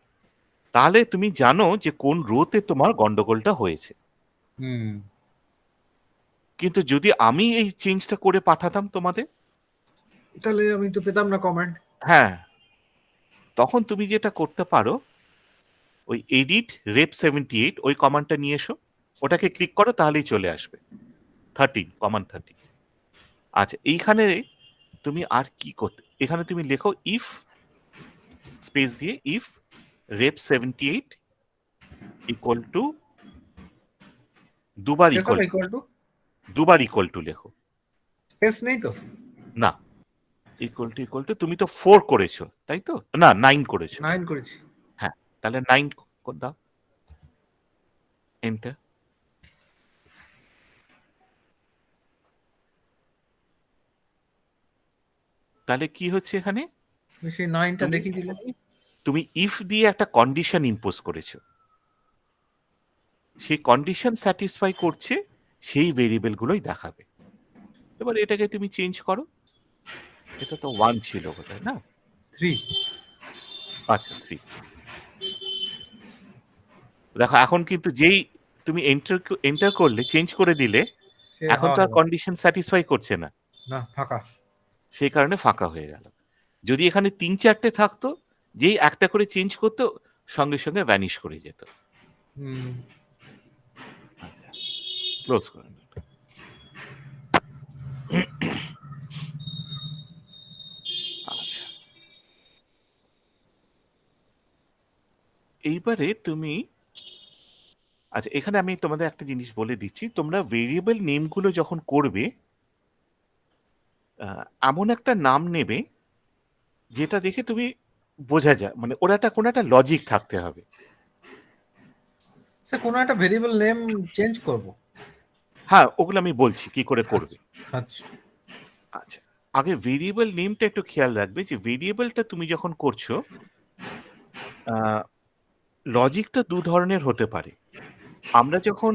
তাহলে তুমি জানো যে কোন রোতে তোমার গন্ডগোলটা হয়েছে। হুম। কিন্তু যদি আমি এই চেঞ্জটা করে পাঠাতাম তোমাদের, তাহলে আমি তো পেতাম না কমেন্ট। হ্যাঁ, তখন তুমি যেটা করতে পারো, ওই এডিট রেপ 78 ওই কমান্ডটা নিয়ে এসো, ওটাকে ক্লিক করো, তাহলেই চলে আসবে 13, কমান্ড 13। আচ্ছা, এইখানে তুমি আর কি করতে, এখানে তুমি লেখো ইফ, স্পেস দিয়ে ইফ রেপ 78 ইকুয়াল টু, দুবার ইকুয়াল টু লেখো, স্পেস নেই তো? না, ইকুয়াল টু তুমি তো 4 করেছো তাই তো, না 9 করেছো। 9 করেছি। হ্যাঁ, তাহলে 9 দাও, এন্টার। তাহলে কি হচ্ছে এখানে, সেই 9টা তুমি দেখিয়ে দিলে। তুমি ইফ দিয়ে একটা কন্ডিশন ইম্পোজ করেছো, সেই কন্ডিশন স্যাটিসফাই করছে সেই ভেরিয়েবল গুলোই দেখাবে। এবার এটাকে তুমি চেঞ্জ করো, এটা তো 1 ছিল বোধহয় না? 3। আচ্ছা 3। দেখো এখন কিন্তু যেই তুমি এন্টার করলে, চেঞ্জ করে দিলে, সে এখন তো আর কন্ডিশন স্যাটিসফাই করছে না, না, ফাঁকা। সেই কারণে ফাঁকা হয়ে গেল। যদি এখানে 3-4টে থাকতো, যেই একটা করে চেঞ্জ করতো সঙ্গে সঙ্গে ভ্যানিশ করে যেত। হুম। আচ্ছা, ক্লোজ করে নিন। আচ্ছা, এইবারে তুমি, আচ্ছা এখানে আমি তোমাদের একটা জিনিস বলে দিচ্ছি, তোমরা ভেরিয়েবল নেমগুলো যখন করবে, এমন একটা নাম নেবে যেটা দেখে তুমি বোঝা যায়, মানে ওর একটা কোনো একটা লজিক থাকতে হবে। স্যার কোনো একটা ভেরিয়েবল নেম চেঞ্জ করব? হ্যাঁ, ওগুলো আমি বলছি কি করে করবে। আচ্ছা। আচ্ছা, আগে ভেরিয়েবল নেমটা একটু খেয়াল রাখবে, যে ভেরিয়েবলটা তুমি যখন করছো, লজিকটা দু ধরনের হতে পারে। আমরা যখন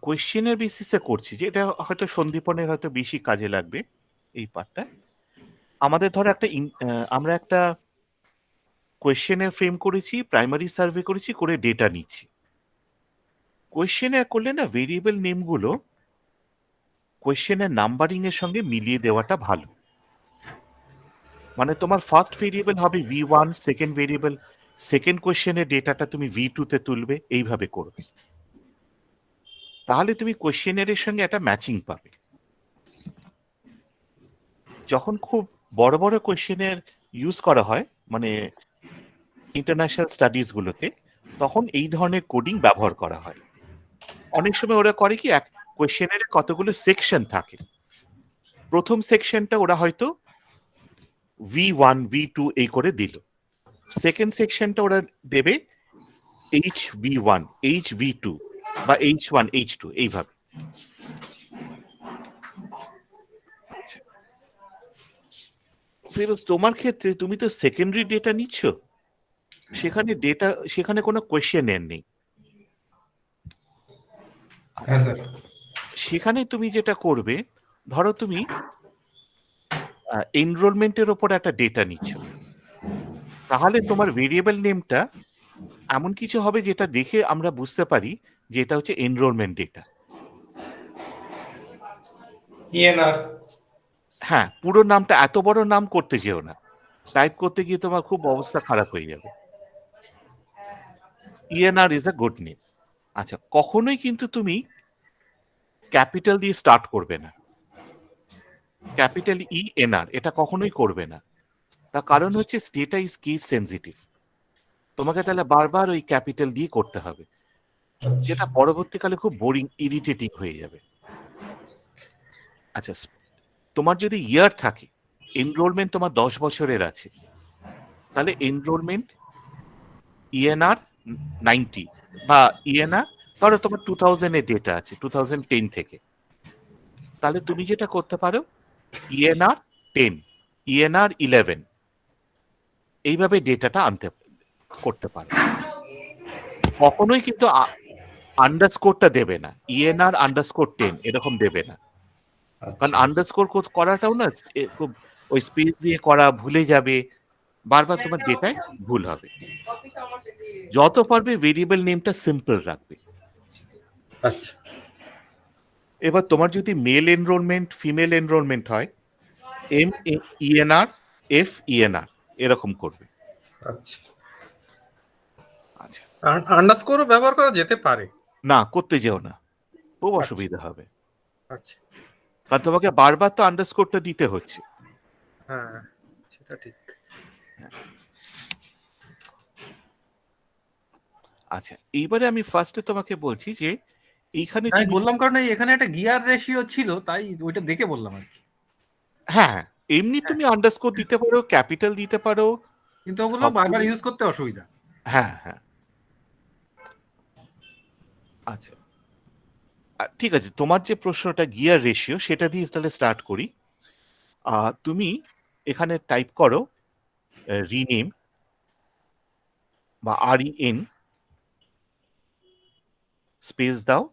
কোয়েশ্চেনের বেসিসে করছি, যে এটা হয়তো সন্দীপনের হয়তো বেশি কাজে লাগবে এই পার্টটা। আমাদের ধরো একটা আমরা একটা কোয়েশ্চেনের ফ্রেম করেছি, প্রাইমারি সার্ভে করেছি, করে ডেটা নিচ্ছি। কোয়েশ্চেনে করলে না, ভেরিয়েবল নেমগুলো কোয়েশ্চেনের নাম্বারিং এর সঙ্গে মিলিয়ে দেওয়াটা ভালো। মানে তোমার ফার্স্ট ভেরিয়েবল হবে V1, সেকেন্ড ভেরিয়েবল, সেকেন্ড কোয়েশ্চেনের ডেটাটা তুমি V2 তে তুলবে, এইভাবে করবে। তাহলে তুমি কোয়েশ্চেনের সঙ্গে একটা ম্যাচিং পাবে। যখন খুব বড় বড় কোয়েশ্চেনের ইউজ করা হয়, মানে ইন্টারন্যাশনাল স্টাডিজ গুলোতে, তখন এই ধরনের কোডিং ব্যবহার করা হয়। অনেক সময় ওরা করে কি, এক কোয়েশ্চেনের কতগুলো সেকশন থাকে, প্রথম সেকশনটা ওরা হয়তো V1 V2 এই করে দিল, সেকেন্ড সেকশনটা ওরা দেবে HV1 HV2 বা H1 H2 এইভাবে। আচ্ছা, ফিরোজ তোমার ক্ষেত্রে তুমি তো সেকেন্ডারি ডেটা নিচ্ছ, সেখানে কোনো কোয়েশ্চেনের নেই। হ্যাঁ স্যার। সেখানে তুমি যেটা করবে, ধরো তুমি এনরোলমেন্টের ওপর একটা ডেটা নিচ্ছ, তাহলে তোমার ভেরিয়েবল নেমটা এমন কিছু হবে যেটা দেখে আমরা বুঝতে পারি যে এটা হচ্ছে এনরোলমেন্ট ডেটা। ENR. হ্যাঁ, পুরো নামটা, এত বড় নাম করতে যেও না, টাইপ করতে গিয়ে তোমার খুব অবস্থা খারাপ হয়ে যাবে। ENR is a good name. আচ্ছা, কখনোই কিন্তু তুমি ক্যাপিটাল দিয়ে স্টার্ট করবে না, ক্যাপিটাল ENR এটা কখনোই করবে না। তার কারণ হচ্ছে ডেটা ইজ কেস সেনসিটিভ, তোমাকে তাহলে বারবার ওই ক্যাপিটাল দিয়ে করতে হবে, যেটা পরবর্তীকালে খুব বোরিং ইরিটেটিং হয়ে যাবে। আচ্ছা, তোমার যদি ইয়ার থাকে, এনরোলমেন্ট তোমার 10 বছরের আছে, তাহলে এনরোলমেন্ট ENR 90 বা ENR, ধরো তোমার 2000 এর ডেটা আছে, 2010 থেকে, তাহলে তুমি যেটা করতে পারো ENR 10 ENR 11 এইভাবে ডেটাটা করতে পারো। কখনোই কিন্তু আন্ডারস্কোরটা দেবে না, ENR আন্ডারস্কোর 10 এরকম দেবে না, কারণ আন্ডারস্কোর করাটাও না খুব ওই স্পেস দিয়ে করা, ভুলে যাবে, বারবার তোমার ডেটায় ভুল হবে। যত পারবে ভেরিয়েবল নেমটা সিম্পল রাখবে। আচ্ছা। এবার তোমার যদি মেল এনরোলমেন্ট ফিমেল এনরোলমেন্ট হয়, MENR FENR এরকম করবে। আচ্ছা। আচ্ছা, আন্ডারস্কোরও ব্যবহার করা যেতে পারে? না, করতে যেও না, খুব আচ্ছা। অসুবিধা হবে, আচ্ছা। কারণ তোমাকে বারবার তো আন্ডারস্কোরটা দিতে হচ্ছে। হ্যাঁ, সেটা ঠিক। আচ্ছা, এইবারে আমি ফার্স্টে তোমাকে বলছি যে এইখানে আমি তুমি বললাম কারণ এখানে একটা গিয়ার রেশিও ছিল, তাই ওইটা দেখে বললাম আর কি। হ্যাঁ এমনি তুমি আন্ডারস্কোর দিতে পারো, ক্যাপিটাল দিতে পারো, কিন্তু ওগুলো সবগুলো। বারবার ইউজ করতে অসুবিধা। হ্যাঁ হ্যাঁ আচ্ছা ঠিক আছে, তোমার যে প্রশ্নটা গিয়ার রেশিও সেটা দিয়ে তাহলে স্টার্ট করি। তুমি এখানে টাইপ করো রিনেম বা REN স্পেস দাও।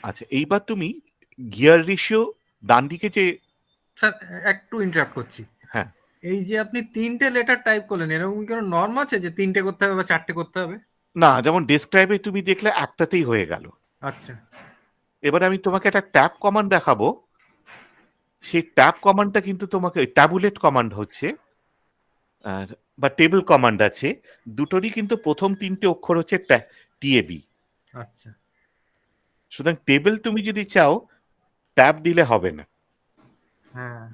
আচ্ছা এইবার তুমি গিয়ার রেশিও ডান দিকে যে স্যার একটু ইন্টারাপ্ট করছি। হ্যাঁ এই যে আপনি 3টে লেটার টাইপ করলেন, এরকম কোনো নর্ম আছে যে 3টে করতে হবে বা 4টে করতে হবে? না, যেমন ডেস্ক্রাইবে তুমি দেখলে একটাতেই হয়ে গেল। আচ্ছা। এবার আমি তোমাকে একটা ট্যাব কমান্ড দেখাবো, সেই ট্যাব কমান্ডটা কিন্তু তোমাকে ট্যাবুলেট কমান্ড হচ্ছে আর বা টেবিল কমান্ড আছে, দুটোরই কিন্তু প্রথম 3টে অক্ষর হচ্ছে TAB। আচ্ছা। সুতরাং টেবিল তুমি যদি চাও ট্যাব দিলে হবে না। হ্যাঁ।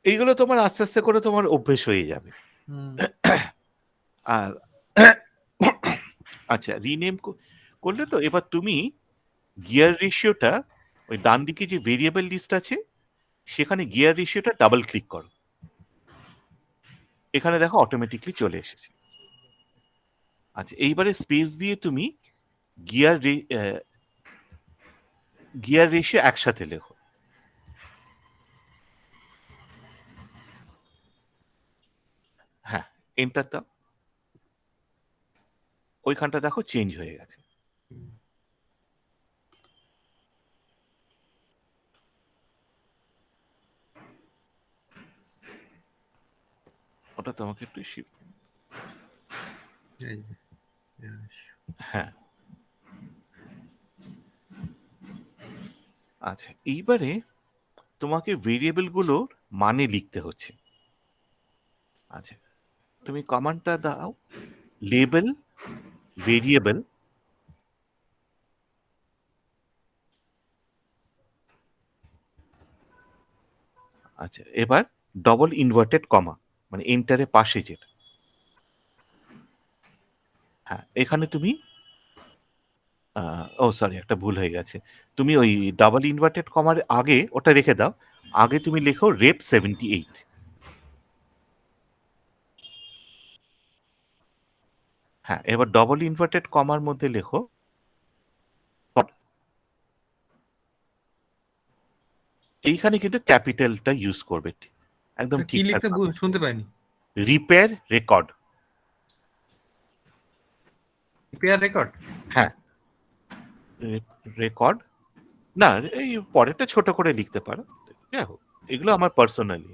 এইগুলো তোমার আস্তে আস্তে করে তোমার অভ্যেস হয়ে যাবে। হুম। আর আচ্ছা রিনেম করলে তো এবার তুমি গিয়ার রেশিওটা ওই ডান দিকে যে ভেরিয়েবল লিস্ট আছে সেখানে গিয়ার রেশিওটা ডাবল ক্লিক করো, এখানে দেখো অটোমেটিকলি চলে এসেছে। আচ্ছা এইবারে স্পেস দিয়ে তুমি গিয়ার গিয়ার রেশিও একসাথে লেখো। হ্যাঁ এন্টার দাও, ওইখানটা দেখো চেঞ্জ হয়ে গেছে। ওটা তোমাকে একটু শিফট, এই যে, হ্যাঁ আচ্ছা এইবারে তোমাকে ভেরিয়েবল গুলোর মানে লিখতে হচ্ছে। আচ্ছা তুমি কমান্ডটা দাও লেবেল ভেরিয়েবল, আচ্ছা এবার ডবল ইনভার্টেড কমা মানে এন্টারের পাশে যেটা, হ্যাঁ এখানে তুমি ও সরি একটা ভুল হয়ে গেছে, তুমি ওই ডাবল ইনভার্টেড কমার আগে ওটা রেখে দাও, আগে তুমি লেখো রেপ 78। হ্যাঁ এবার ডবল ইনভার্টেড কমার মধ্যে লেখো এইখানে কিন্তু ক্যাপিটালটা ইউজ করবে একদম কি ঠিকঠাক লিখতে শুনতে পাইনি। Repair record. Repair record. হ্যাঁ রেকর্ড না, এই পরেরটা ছোট করে লিখতে পারো, যাই হোক এগুলো আমার পার্সোনালি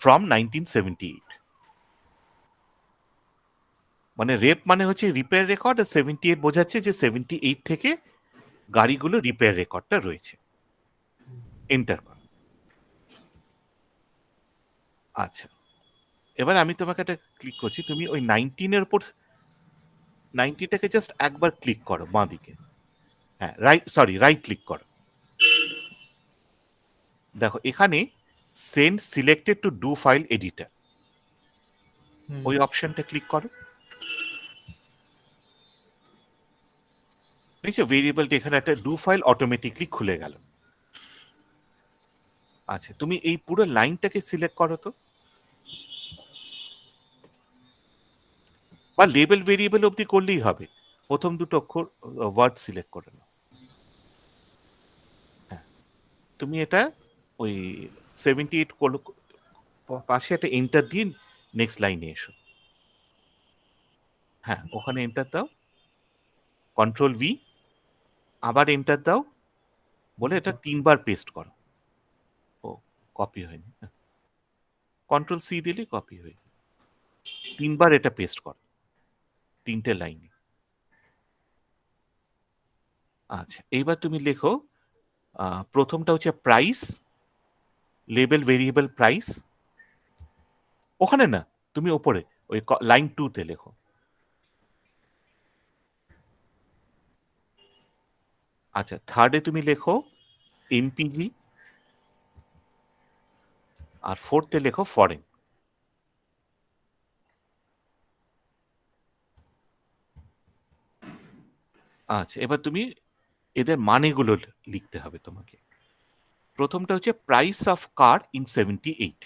ফ্রম 1978, মানে রেপ মানে হচ্ছে রিপেয়ার রেকর্ড আর 78 বোঝাচ্ছে যে 78 থেকে গাড়িগুলো রিপেয়ার রেকর্ডটা রয়েছে, এন্টার করো। আচ্ছা এবার আমি তোমাকে একটা ক্লিক করছি, তুমি ওই 19-এর উপর 90টাকে জাস্ট একবার ক্লিক করো বাঁ দিকে, হ্যাঁ রাইট ক্লিক করো, দেখো এখানে send selected to do file editor, ওই অপশনটা ক্লিক করো। দেখছো ভেরিয়েবলটা এখানে একটা ডু ফাইল অটোমেটিকলি খুলে গেল। আচ্ছা তুমি এই পুরো লাইনটাকে সিলেক্ট করো তো, বা লেবেল ভেরিয়েবল অবধি করলেই হবে, প্রথম দুটো অক্ষর ওয়ার্ড সিলেক্ট করে নাও। হ্যাঁ তুমি এটা ওই 78 পাশে একটা এন্টার দিয়ে নেক্সট লাইনে এসো, হ্যাঁ ওখানে এন্টার দাও, কন্ট্রোল V, আবার এন্টার দাও, বলে এটা 3বার পেস্ট করো। ও কপি হয়নি, কন্ট্রোল C দিলে কপি হয়ে, 3বার এটা পেস্ট করো 3টে লাইনে। আচ্ছা এইবার তুমি লেখো প্রথমটা হচ্ছে প্রাইস, লেবেল ভেরিয়েবল প্রাইস, ওখানে না তুমি ওপরে ওই লাইন 2-তে লেখো। আচ্ছা থার্ডে তুমি লেখো MPG, আর ফোর্থে লেখো ফরেন। আচ্ছা, এবার তুমি এদের মানেগুলো লিখতে হবে তোমাকে। প্রথমটা হচ্ছে প্রাইস অফ কার ইন 78।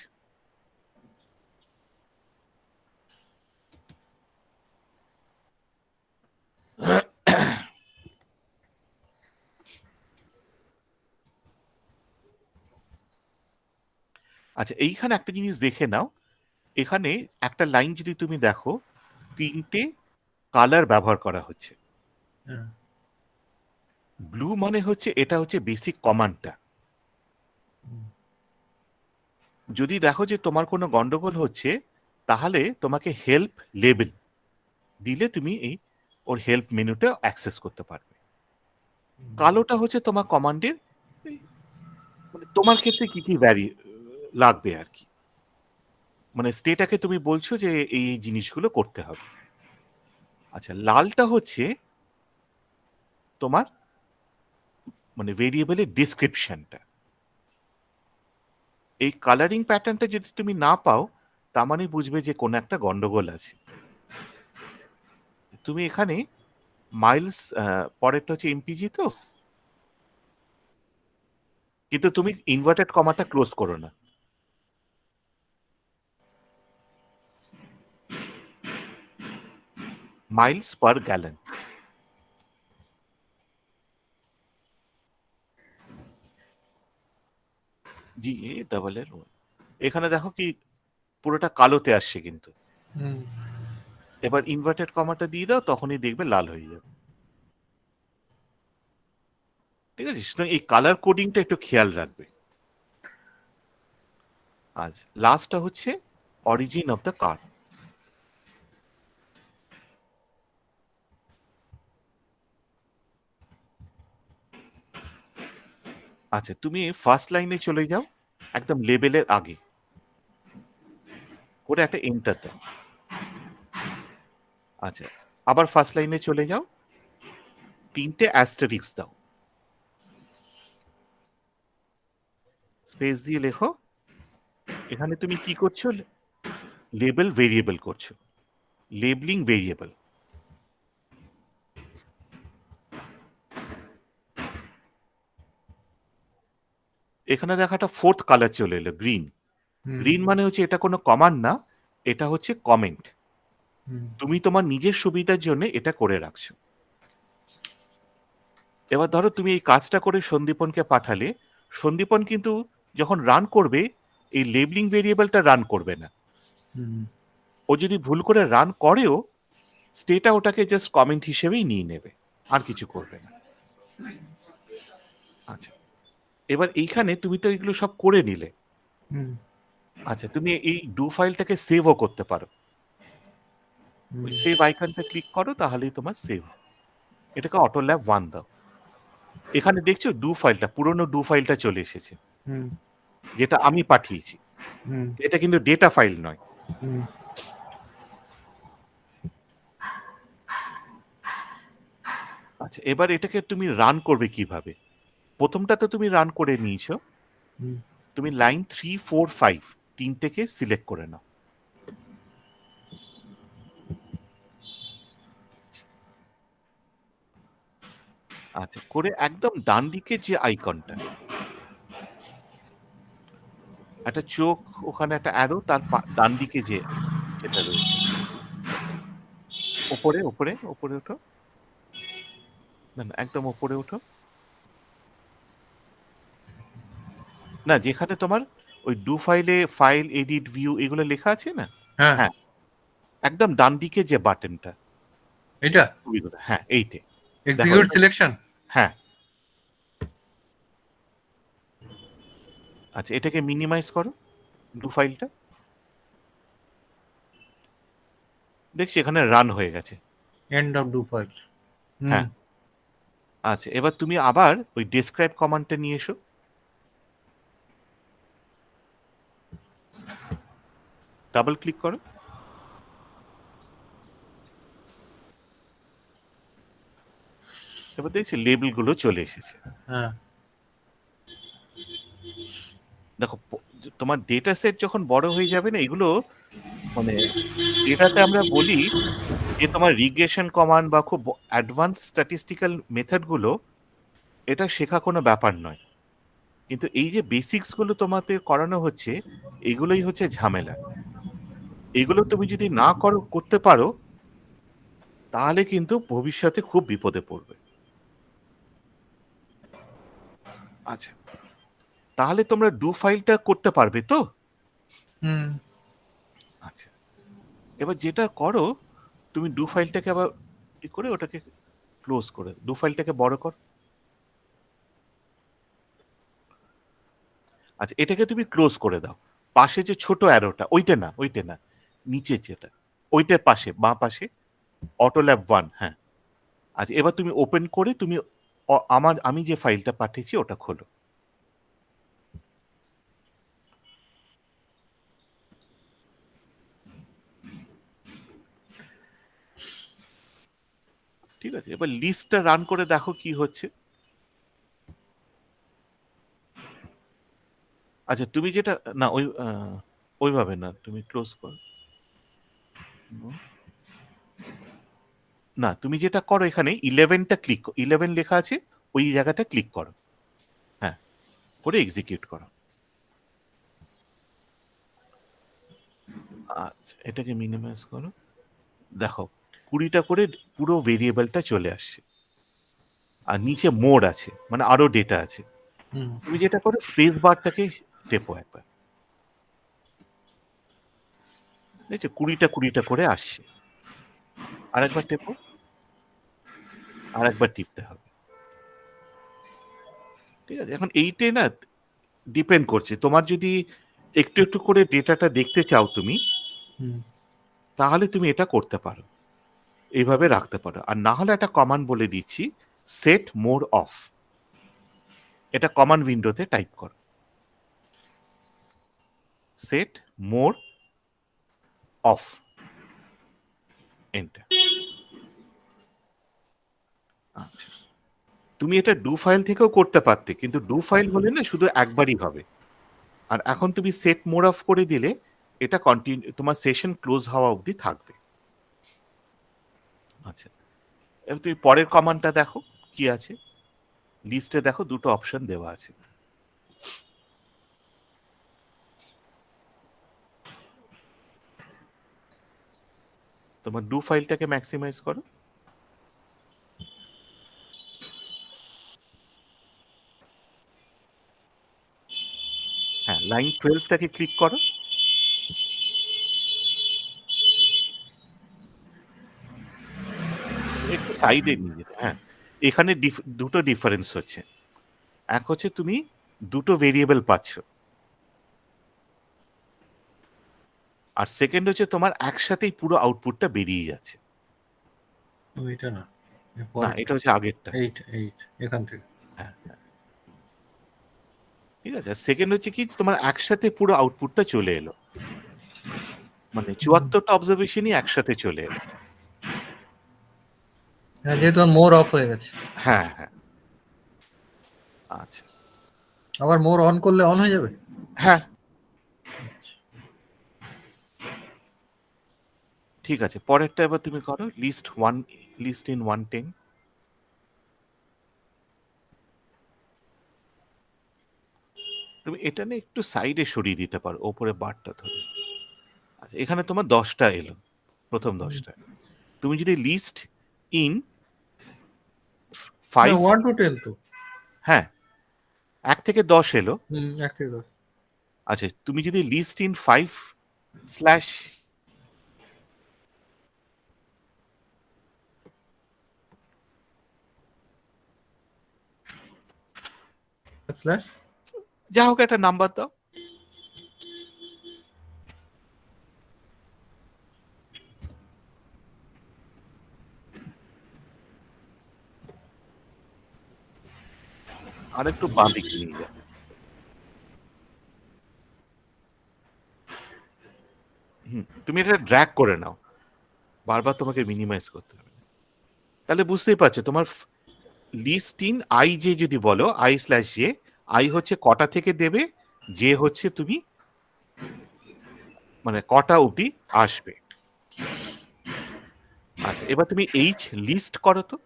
আচ্ছা, এইখানে একটা জিনিস দেখে নাও, এখানে একটা লাইন যদি তুমি দেখো, 3টে কালার ব্যবহার করা হচ্ছে। হ্যাঁ। ব্লু মানে হচ্ছে এটা হচ্ছে বেসিক কমান্ডটা। যদি দেখো যে তোমার কোনো গন্ডগোল হচ্ছে, তাহলে তোমাকে হেল্প লেবেল দিলে তুমি এই ওর হেল্প মেনুটা অ্যাক্সেস করতে পারবে। কালোটা হচ্ছে তোমার কমান্ডের, মানে তোমার ক্ষেত্রে কি কি লাগবে আর কি, মানে স্টেটাকে তুমি বলছো যে এই এই জিনিসগুলো করতে হবে। আচ্ছা, লালটা হচ্ছে তোমার মানে ভেরিয়েবলের ডিসক্রিপশনটা। এই কালারিং প্যাটার্নটা যদি তুমি না পাও, তার মানে বুঝবে যে কোনো একটা গন্ডগোল আছে। তুমি এখানে মাইলস, পরেরটা হচ্ছে এমপিজি, তো কিন্তু তুমি ইনভার্টেড কমাটা ক্লোজ করো না। Miles per gallon. জি এ ডাবল এর এখানে দেখো কি পুরোটা কালোতে আসছে কিন্তু। হুম। এবার ইনভার্টেড কমাটা দিয়ে দাও, তখনই দেখবে লাল হয়ে যাবে। ঠিক আছে, সুতরাং এই কালার কোডিংটা একটু খেয়াল রাখবে। আজ লাস্টটা হচ্ছে অরিজিন অফ দ্য কার। আচ্ছা, তুমি ফার্স্ট লাইনে চলে যাও, একদম লেবেলের আগে করে একটা এন্টার দাও। আচ্ছা, আবার ফার্স্ট লাইনে চলে যাও, 3টে অ্যাস্টারিক্স দাও, স্পেস দিয়ে লেখো। এখানে তুমি কি করছো? লেবেল ভেরিয়েবল করছো, লেবলিং ভেরিয়েবল। এখানে দেখো একটা ফোর্থ কালার চলে এলো, গ্রিন। হুম। গ্রিন মানে হচ্ছে এটা কোনো কমান্ড না, এটা হচ্ছে কমেন্ট। হুম। তুমি তোমার নিজের সুবিধার জন্য এটা করে রাখছো। এবার ধরো তুমি এই কাজটা করে সন্দীপনকে পাঠালে, সন্দীপন কিন্তু যখন রান করবে এই লেবলিং ভেরিয়েবলটা রান করবে না। হুম। ও যদি ভুল করে রান করেও, স্টেটা ওটাকে জাস্ট কমেন্ট হিসেবেই নিয়ে নেবে, আর কিছু করবে না। আচ্ছা, এবার এইখানে তুমি তো এগুলো সব করে নিলে। হুম। আচ্ছা, তুমি এই ডু ফাইলটাকে সেভও করতে পারো। ওই হুম। সেভ আইকনটা ক্লিক করো, তাহলেই তোমার সেভ। এটাকে অটো ল্যাব 1 দাও। এখানে দেখছো ডু ফাইলটা, পুরনো ডু ফাইলটা চলে এসেছে, হুম। যেটা আমি পাঠিয়েছি। হুম। এটা কিন্তু ডেটা ফাইল নয়। হুম। আচ্ছা, এবার এটাকে তুমি রান করবে কিভাবে? প্রথমটা তো তুমি রান করে নিয়েছো। হুম। তুমি লাইন 3, 4, 5 তিনটেকে সিলেক্ট করে নাও। আচ্ছা, করে একদম ডান দিকে যে আইকনটা, একটা চোখ, ওখানে একটা অ্যারো, তার ডান দিকে যে যেটা রয়েছে, ওপরে ওপরে ওপরে ওঠো। না না, একদম ওপরে ওঠো। না, যেখানে তোমার ওই ডু ফাইলে ফাইল, এডিট, ভিউ এগুলো লেখা আছে না? হ্যাঁ। হ্যাঁ, একদম ডান দিকে যে বাটনটা, এটা ওইগুলো, হ্যাঁ এইটে। দেখো এক্সিকিউট এটা, সিলেকশন। হ্যাঁ। আচ্ছা, এটাকে মিনিমাইজ করো, ডু ফাইলটা। দেখছি এখানে রান হয়ে গেছে। End of do file. হ্যাঁ। আচ্ছা, এবার তুমি আবার ওই ডেসক্রাইব কমান্ডটা নিয়ে এসো। ডাবল ক্লিক করো। এবার দেখছি লেবেলগুলো চলে এসেছে। হ্যাঁ। দেখো তোমার ডেটা সেট যখন বড় হয়ে যাবে না, এগুলো মানে এটাতে আমরা বলি যে তোমার রিগ্রেশন কমান্ড বা খুব অ্যাডভান্স স্ট্যাটিস্টিক্যাল মেথডগুলো এটা শেখা কোনো ব্যাপার নয়, কিন্তু এই যে বেসিক্সগুলো তোমাদের করানো হচ্ছে এগুলোই হচ্ছে ঝামেলা। এগুলো তুমি যদি না করতে পারো তাহলে কিন্তু ভবিষ্যতে খুব বিপদে পড়বে। আচ্ছা, তাহলে তোমরা ডু ফাইলটা করতে পারবে তো? হুম। আচ্ছা, এবার যেটা করো তুমি ডু ফাইলটাকে আবার করে ওটাকে ক্লোজ করে ডু ফাইলটাকে বড় কর। আচ্ছা, এটাকে তুমি ক্লোজ করে দাও। পাশে যে ছোট অ্যারোটা ওইটা না, নিচে যেটা ওইটার পাশে বাঁ পাশে অটো ল্যাব 1। হ্যাঁ, আচ্ছা এবার তুমি ওপেন করে তুমি আমি যে ফাইলটা পাঠিয়েছি ওটা খোলো। ঠিক আছে, এবার লিস্টটা রান করে দেখো কি হচ্ছে। আচ্ছা তুমি যেটা না ওইভাবে না, তুমি ক্লোজ করো না, তুমি যেটা করো এখানে 11টা ক্লিক 11 লেখা আছে ওই জায়গাটা ক্লিক করো। হ্যাঁ, করে এক্সিকিউট করো। আচ্ছা এটাকে মিনিমাইজ করো, দেখো 20টা করে পুরো ভেরিয়েবলটা চলে আসছে। আর নিচে মোড আছে, মানে আরো ডেটা আছে। হুম। তুমি যেটা করো স্পেস বারটাকে টেপো একবার, দেখছো 20টা করে আসছে। আরেকবার টেপো, আরেকবার টিপতে হবে। ঠিক আছে, এখন এইটে না ডিপেন্ড করছে, তোমার যদি একটু একটু করে ডেটাটা দেখতে চাও তুমি, হুম। তাহলে তুমি এটা করতে পারো, এইভাবে রাখতে পারো। আর না হলে একটা কমান্ড বলে দিচ্ছি, সেট মোড অফ। এটা কমান্ড উইন্ডোতে টাইপ করো, সেট মোড অফ, এন্টার। আচ্ছা, তুমি এটা ডু ফাইল থেকেও করতে পারতে, কিন্তু ডু ফাইল হলে না শুধু একবারই হবে। আর এখন তুমি সেট মোড অফ করে দিলে এটা কন্টিনিউ, তোমার সেশন ক্লোজ হওয়া অবধি থাকবে। আচ্ছা, এবার তুমি পরের কমান্ডটা দেখো কি আছে। লিস্টে দেখো দুটো অপশন দেওয়া আছে। তোমার ডু ফাইলটাকে ম্যাক্সিমাইজ করো। হ্যাঁ, লাইন 12টাকে ক্লিক করো। একটু সাইডে নিয়ে যেতে, হ্যাঁ। এখানে দুটো ডিফারেন্স হচ্ছে, এক হচ্ছে তুমি দুটো ভেরিয়েবল পাচ্ছ, আর সেকেন্ড হচ্ছে তোমার একসাথেই পুরো আউটপুটটা বেরিয়ে যাচ্ছে। ওইটা না, না, এটা হচ্ছে আগেরটা। 8 এখান থেকে। হ্যাঁ, ঠিক আছে। সেকেন্ড হচ্ছে কি তোমার একসাথে পুরো আউটপুটটা চলে এলো, মানে 74টা অবজারভেশনই একসাথে চলে এলো। হ্যাঁ, যেহেতু মোর অফ হয়ে গেছে। হ্যাঁ হ্যাঁ, আচ্ছা আবার মোর অন করলে অন হয়ে যাবে। হ্যাঁ, ঠিক আছে। পরেরটা এবার তুমি করো, লিস্ট ইন 110। তুমি এটা নিয়ে একটু সাইডে সরিয়ে দিতে পারো, ওপরে বারটা ধরে। আচ্ছা, এখানে তোমার 10টা এলো, প্রথম 10টা। তুমি যদি লিস্ট ইন 5, 1 to 10 তো। হ্যাঁ 1 থেকে 10 এলো। 1 থেকে 10 আচ্ছা, তুমি যদি লিস্ট ইন 5 স্ল্যাশ স্ল্যাশ যা হোক একটা নাম্বার দাও, আর একটু বাঁ দিকে নিয়ে যাও। তুমি এটা ড্র্যাগ করে নাও, বারবার তোমাকে মিনিমাইজ করতে হবে। তাহলে বুঝতেই পারছো তোমার লিস্ট ইন আই জে যদি বলো, আই স্ল্যাশ জে, আই হচ্ছে কটা থেকে দেবে, জে হচ্ছে তুমি মানে কটা অবধি আসবে। আচ্ছা, এবার তুমি এইচ লিস্ট করো তো,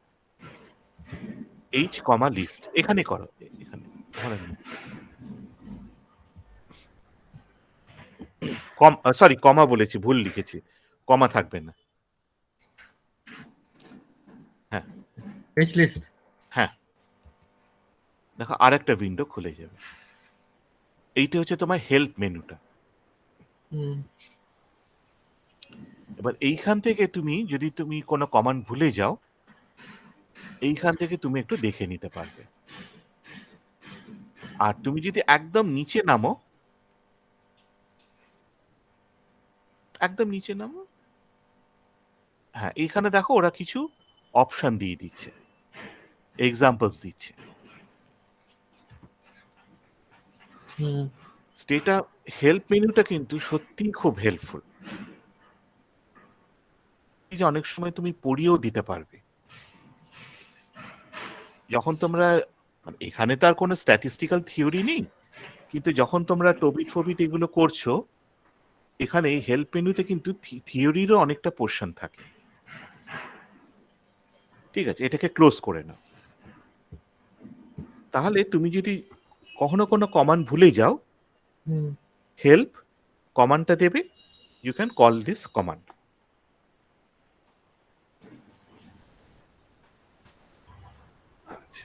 এইচ কমা লিস্ট এখানে করো, এখানে ওখানে না। সরি কমা বলেছি, ভুল লিখেছি, কমা থাকবে না। হ্যাঁ পেজ লিস্ট। হ্যাঁ, দেখো আর একটা উইন্ডো খুলে যাবে। এইটা হচ্ছে তোমার হেল্প মেনুটা। এবার এইখান থেকে তুমি যদি তুমি কোনো কমান্ড ভুলে যাও, এইখান থেকে তুমি একটু দেখে নিতে পারবে। আর তুমি যদি একদম নিচে নামো, একদম নিচে নামো, হ্যাঁ এইখানে দেখো ওরা কিছু অপশন দিয়ে দিচ্ছে, এক্সাম্পলস দিচ্ছে। স্টেটা হেল্প মেনুটা কিন্তু সত্যিই খুব হেল্পফুল, যে অনেক সময় তুমি পড়িয়েও দিতে পারবে। যখন তোমরা এখানে তো আর কোনো স্ট্যাটিস্টিক্যাল থিওরি নেই, কিন্তু যখন তোমরা টোবিট ফোবিট এগুলো করছো, এখানে হেল্প মেনুতে কিন্তু থিওরিরও অনেকটা পোর্শন থাকে। ঠিক আছে, এটাকে ক্লোজ করে নাও। তাহলে তুমি যদি কখনো কোনো কমান্ড ভুলে যাও, হেল্প কমান্ডটা দেবে, you can call this command. আচ্ছা,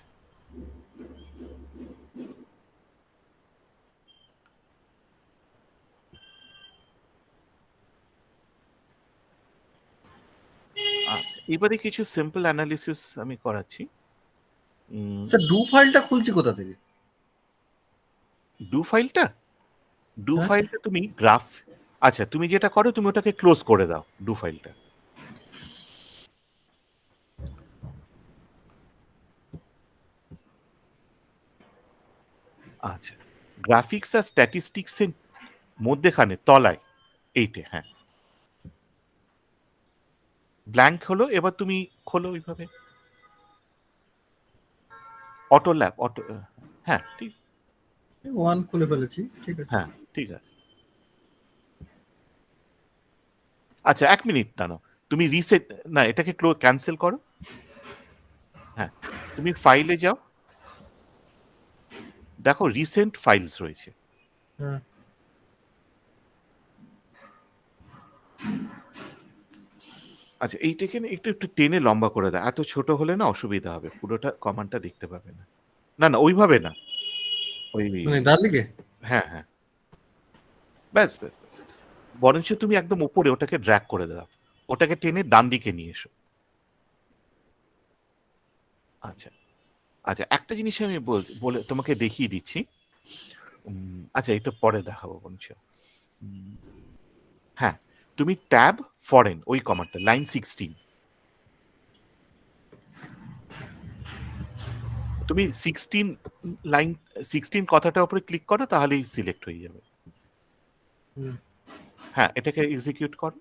এবারে কিছু সিম্পল অ্যানালিসিস আমি করাচ্ছি। স্যার ডু ফাইলটা খুলছি কোথা থেকে? ডু ফাইলটা, ডু হ্যাঁ? ফাইলটা তুমি গ্রাফ, আচ্ছা তুমি যেটা করো তুমি ওটাকে ক্লোজ করে দাও ডু ফাইলটা। আচ্ছা, গ্রাফিক্স আর স্ট্যাটিস্টিক্সের মধ্যেখানে তলায় এইটে, হ্যাঁ ব্ল্যাঙ্ক হলো। এবার তুমি খোলো ওইভাবে অটো ল্যাব, অটো, হ্যাঁ ঠিক, ওয়ান খুলে ফেলেছি, ঠিক আছে। হ্যাঁ ঠিক আছে। আচ্ছা এক মিনিট দাঁড়াও, তুমি রিসেট, না এটাকে ক্যান্সেল করো। হ্যাঁ, তুমি ফাইলে যাও, দেখো রিসেন্ট ফাইলস রয়েছে। হ্যাঁ। আচ্ছা এইটাকে না একটু একটু টেনে লম্বা করে দাও, এত ছোট হলে না অসুবিধা হবে, পুরোটা কমান্ডটা দেখতে পাবে না। না না ওইভাবে না, ওই, মানে ডান দিকে? হ্যাঁ হ্যাঁ, ব্যাস ব্যাস ব্যাস, বরঞ্চ তুমি একদম উপরে ওটাকে ড্র্যাগ করে দাও, ওটাকে টেনে ডান দিকে নিয়ে এসো। আচ্ছা আচ্ছা, একটা জিনিস আমি বলে তোমাকে দেখিয়ে দিচ্ছি। আচ্ছা এটা পরে দেখাবো বরঞ্চ। হ্যাঁ, তুমি ট্যাব ফরেন ওই কমান্ডটা লাইন 16, তুমি 16 লাইন 16 কথাটার উপরে ক্লিক করো, তাহলেই সিলেক্ট হয়ে যাবে। হ্যাঁ এটাকে এক্সিকিউট করো।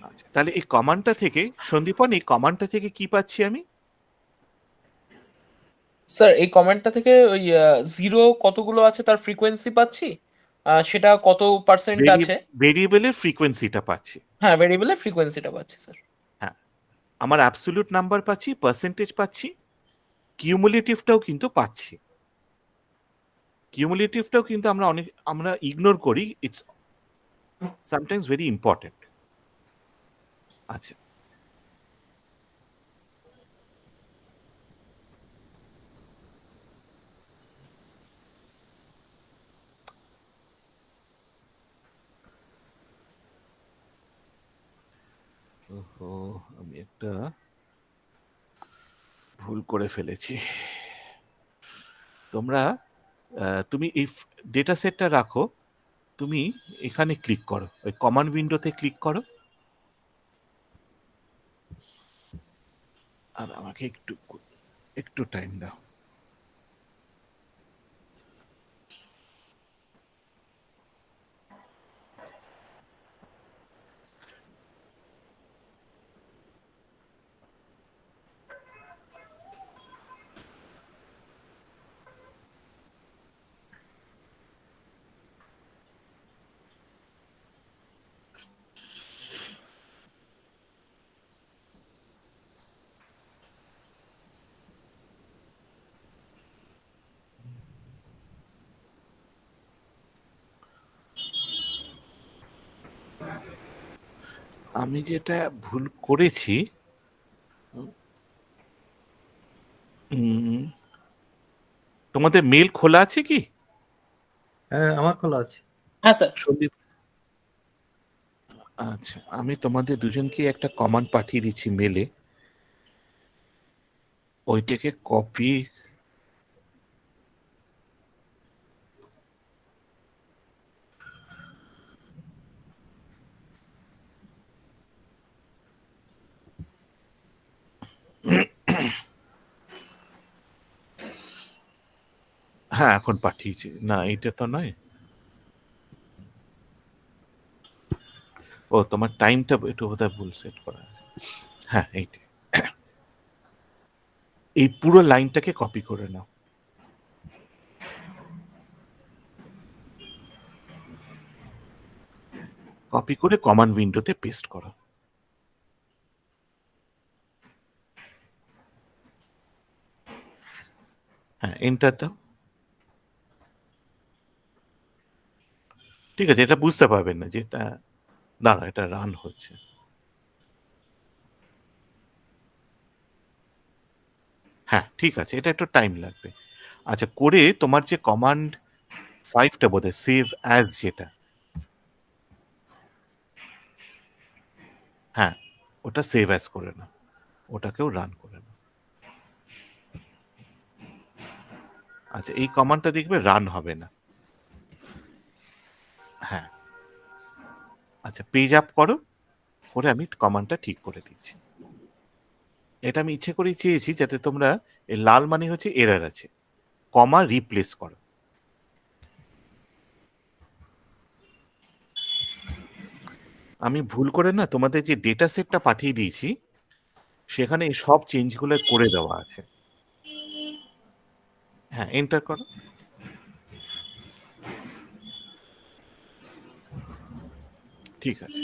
আচ্ছা তাহলে এই কমান্ডটা থেকে, সন্দীপন এই কমান্ডটা থেকে কি পাচ্ছি আমি? স্যার এই কমেন্টটা থেকে ওই জিরো কতগুলো আছে তার ফ্রিকোয়েন্সি পাচ্ছি, সেটা কত পার্সেন্ট আছে। ভেরিয়েবলের ফ্রিকোয়েন্সিটা পাচ্ছি। হ্যাঁ, ভেরিয়েবলের ফ্রিকোয়েন্সিটা পাচ্ছি স্যার। হ্যাঁ, আমার অ্যাবসলিউট নাম্বার পাচ্ছি, পার্সেন্টেজ পাচ্ছি, কিউমুলেটিভটাও কিন্তু পাচ্ছি। কিউমুলেটিভটাও কিন্তু আমরা ইগনোর করি, ইটস সামটাইমস ভেরি ইম্পর্টেন্ট। আচ্ছা, ওহো আমি একটা ভুল করে ফেলেছি। তোমরা তুমি এই ডেটা সেটটা রাখো, তুমি এখানে ক্লিক করো, ওই কমান্ড উইন্ডোতে ক্লিক করো, আর আমাকে একটু একটু টাইম দাও। আমি যেটা ভুল করেছি, উম, তোমাদের মেল খোলা আছে কি হ্যাঁ আমার খোলা আছে। হ্যাঁ স্যার। সন্দীপ? আচ্ছা, আমি তোমাদের দুজনকে একটা কমান্ড পাঠিয়ে দিচ্ছি মেলে, ওইটাকে কপি। হ্যাঁ এখন পাঠিয়েছি, না এটা তো নয়। ও তোমার টাইমটা একটু বোধহয় ভুল সেট করা আছে। হ্যাঁ এইটা, এই পুরো লাইনটাকে কপি করে নাও, কপি করে কমান্ড উইন্ডোতে পেস্ট করো। হ্যাঁ এন্টার দাও। ঠিক আছে, এটা বুঝতে পারবেন না যে এটা, না না এটা রান হচ্ছে। হ্যাঁ ঠিক আছে, এটা একটু টাইম লাগবে। আচ্ছা, করে তোমার যে কমান্ড 5টা বোধ হয় সেভ অ্যাজ, যেটা, হ্যাঁ ওটা সেভ অ্যাজ করে নাও, ওটাকেও রান করে নাও। আচ্ছা, এই কমান্ডটা দেখবে রান হবে না। হ্যাঁ আচ্ছা, পেজ আপ করো, করে আমি কমান্ডটা ঠিক করে দিচ্ছি। এটা আমি ইচ্ছে করে চেয়েছি যাতে তোমরা, এই লাল মানে হচ্ছে এরর আছে, কমা রিপ্লেস করো। আমি ভুল করে না তোমাদের যে ডেটা সেটটা পাঠিয়ে দিয়েছি, সেখানে এই সব চেঞ্জগুলো করে দেওয়া আছে। হ্যাঁ এন্টার করো। ঠিক আছে।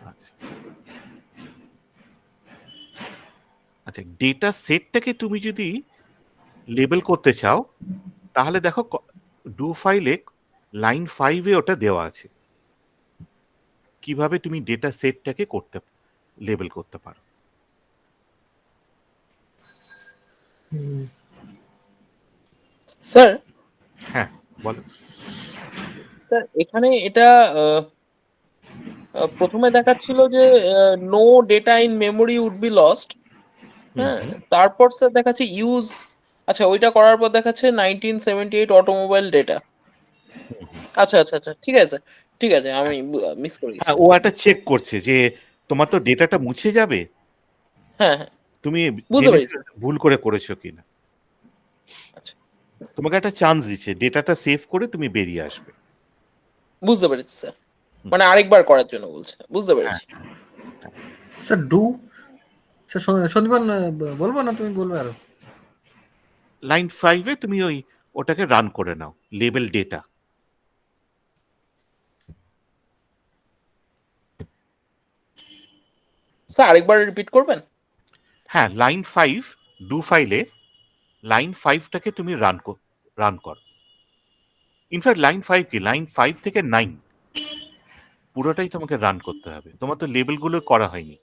আচ্ছা আচ্ছা, ডেটা সেটটাকে তুমি যদি লেবেল করতে চাও, তাহলে দেখো ডু ফাইলে লাইন 5-এ ওটা দেওয়া আছে, কিভাবে তুমি ডেটা সেটটাকে করতে, লেবেল করতে পারো। স্যার, হ্যাঁ বলো। স্যার এখানে এটা প্রথমে দেখাচ্ছিল যে no data in memory would be lost. হুম হ্যাঁ, হুম। তারপর স্যার দেখাচ্ছে ইউজ, আচ্ছা ওইটা করার পর দেখাচ্ছে 1978 অটোমোবাইল ডেটা। আচ্ছা আচ্ছা আচ্ছা, ঠিক আছে স্যার, ঠিক আছে, আমি মিস করে গেছি। হ্যাঁ ও একটা চেক করছে যে তোমার তো ডেটাটা মুছে যাবে, হ্যাঁ হ্যাঁ, তুমি বুঝতে জেনেছো পেরেছি স্যার। ভুল করে করেছো কিনা। আচ্ছা, তোমাকে একটা চান্স দিচ্ছে, ডেটাটা সেভ করে তুমি বেরিয়ে আসবে। বুঝতে পেরেছি স্যার, মানে আরেকবার করার জন্য বলছে, বুঝতে হ্যাঁ পেরেছি। স্যার ডু, স্যার সন্দীপন বলবো না তুমি বলবে আরো? লাইন 5-এ তুমি ওই ওটাকে রান করে নাও, লেবেল ডেটা। স্যার আরেকবার রিপিট করবেন? হ্যাঁ লাইন 5, ডু ফাইলে লাইন 5টাকে তুমি রান করো। ইনফ্যাক্ট লাইন 5 কি, লাইন 5 থেকে 9 পুরোটাই তোমাকে রান করতে হবে, তোমার তো লেবেলগুলো করা হয়নি।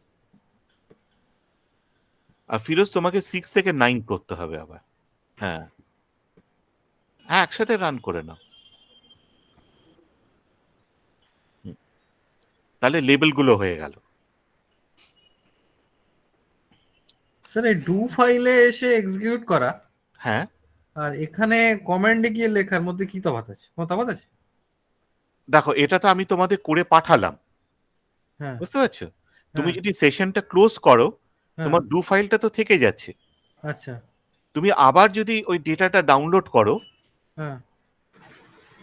আর ফিরোজ তোমাকে 6 থেকে 9 করতে হবে আবার। হ্যাঁ হ্যাঁ একসাথে রান করে নাও। হুম, তাহলে লেবেলগুলো হয়ে গেল। স্যার এই ডু ফাইলে এসে এক্সিকিউট করা হ্যাঁ আর এখানে কমান্ডে গিয়ে লেখার মধ্যে কি তফাৎ আছে? কোনো তফাৎ আছে? দেখো, এটা তো আমি তোমাদের করে পাঠালাম, হ্যাঁ বুঝতে পারছো? তুমি হ্যাঁ যদি সেশনটা ক্লোজ করো, হ্যাঁ। তোমার ডু ফাইলটা তো থেকে যাচ্ছে। আচ্ছা। তুমি আবার যদি ওই ডেটাটা ডাউনলোড করো, হ্যাঁ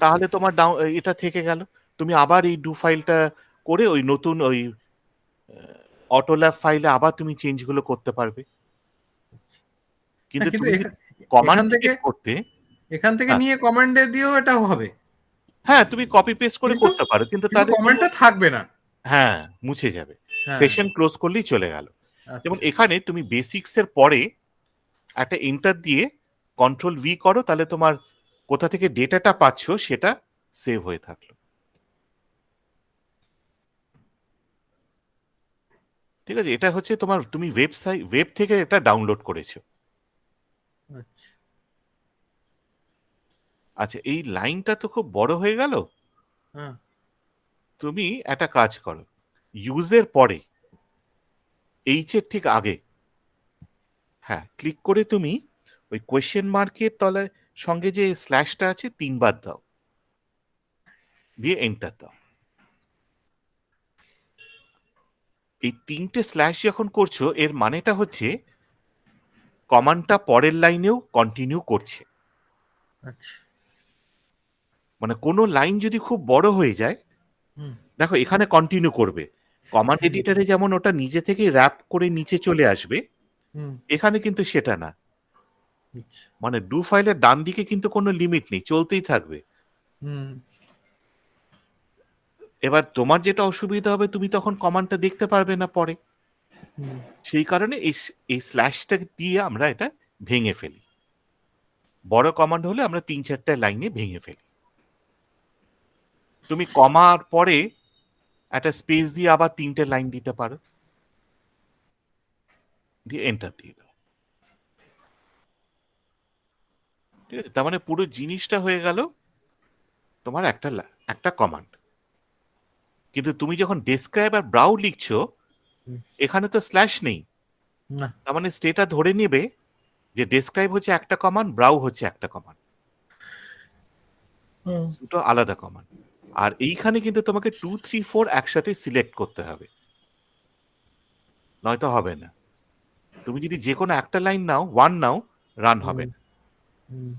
তাহলে তোমার এটা থেকে গেল। তুমি আবার এই ডু ফাইলটা করে ওই নতুন ওই অটোল্যাব ফাইলে আবার তুমি চেঞ্জগুলো করতে পারবে। হ্যাঁ, কিন্তু কিন্তু তুমি যদি কমান্ড এখান থেকে থেকে করতে, এখান থেকে হ্যাঁ নিয়ে কমান্ডে দিয়েও এটা হবে, হ্যাঁ তুমি কপি পেস্ট করে কিন্তু করতে পারো, কিন্তু কিন্তু তাহলে কমান্ডটা থাকবে না। হ্যাঁ মুছে যাবে, হ্যাঁ। সেশন ক্লোজ করলেই চলে গেল। যেমন আচ্ছা। এখানে তুমি বেসিক্স এর পরে একটা এন্টার দিয়ে কন্ট্রোল ভি করো, তাহলে তোমার কোথা থেকে ডেটাটা পাচ্ছ সেটা সেভ হয়ে থাকলো। ঠিক আছে, এটা হচ্ছে তোমার, তুমি ওয়েব থেকে এটা ডাউনলোড করেছো। আচ্ছা আচ্ছা, এই লাইনটা তো খুব বড় হয়ে গেল। হ্যাঁ তুমি একটা কাজ করো, ইউজের পরে এইচ এর ঠিক আগে, হ্যাঁ, ক্লিক করে তুমি ওই কোয়েশ্চেন মার্কের তলায় সঙ্গে যে স্ল্যাশটা আছে 3 বার দাও, দিয়ে এন্টার দাও। এই 3টে স্ল্যাশ যখন করছো, এর মানেটা হচ্ছে কমান্ডটা পরের লাইনেও কন্টিনিউ করছে। আচ্ছা মানে কোনো লাইন যদি খুব বড় হয়ে যায়, হুম দেখো এখানে কন্টিনিউ করবে, কমান্ড এডিটরে যেমন ওটা নিজে থেকে র্যাপ করে নিচে চলে আসবে, হুম এখানে কিন্তু সেটা না। আচ্ছা মানে ডু ফাইলের ডান দিকে কিন্তু কোনো লিমিট নেই, চলতেই থাকবে। হুম এবার তোমার যেটা অসুবিধা হবে, তুমি তখন কমান্ডটা দেখতে পারবে না পরে। হুম সেই কারণে এই স্ল্যাশটা দিয়ে আমরা এটা ভেঙে ফেলি। বড় কমান্ড হলে আমরা 3-4টা লাইনে ভেঙে ফেলি। তুমি কমার পরে একটা স্পেস দিয়ে আবার 3টে লাইন দিতে পারো, দিয়ে এন্টার দিয়ে দাও। ঠিক আছে, তার মানে পুরো জিনিসটা হয়ে গেল তোমার একটা কমান্ড। কিন্তু তুমি যখন ডেসক্রাইব আর ব্রাউ লিখছো, হুম। এখানে তো স্ল্যাশ নেই। না তার মানে স্টেটা ধরে নেবে যে ডেসক্রাইব হচ্ছে একটা কমান্ড, ব্রাউ হচ্ছে একটা কমান্ড, হুম দুটো আলাদা কমান্ড। আর এইখানে কিন্তু তোমাকে 2, 3, 4 একসাথে সিলেক্ট করতে হবে, নয়তো হবে না। তুমি যদি যে কোনো একটা লাইন নাও, 1 নাও, রান হবে না। হুম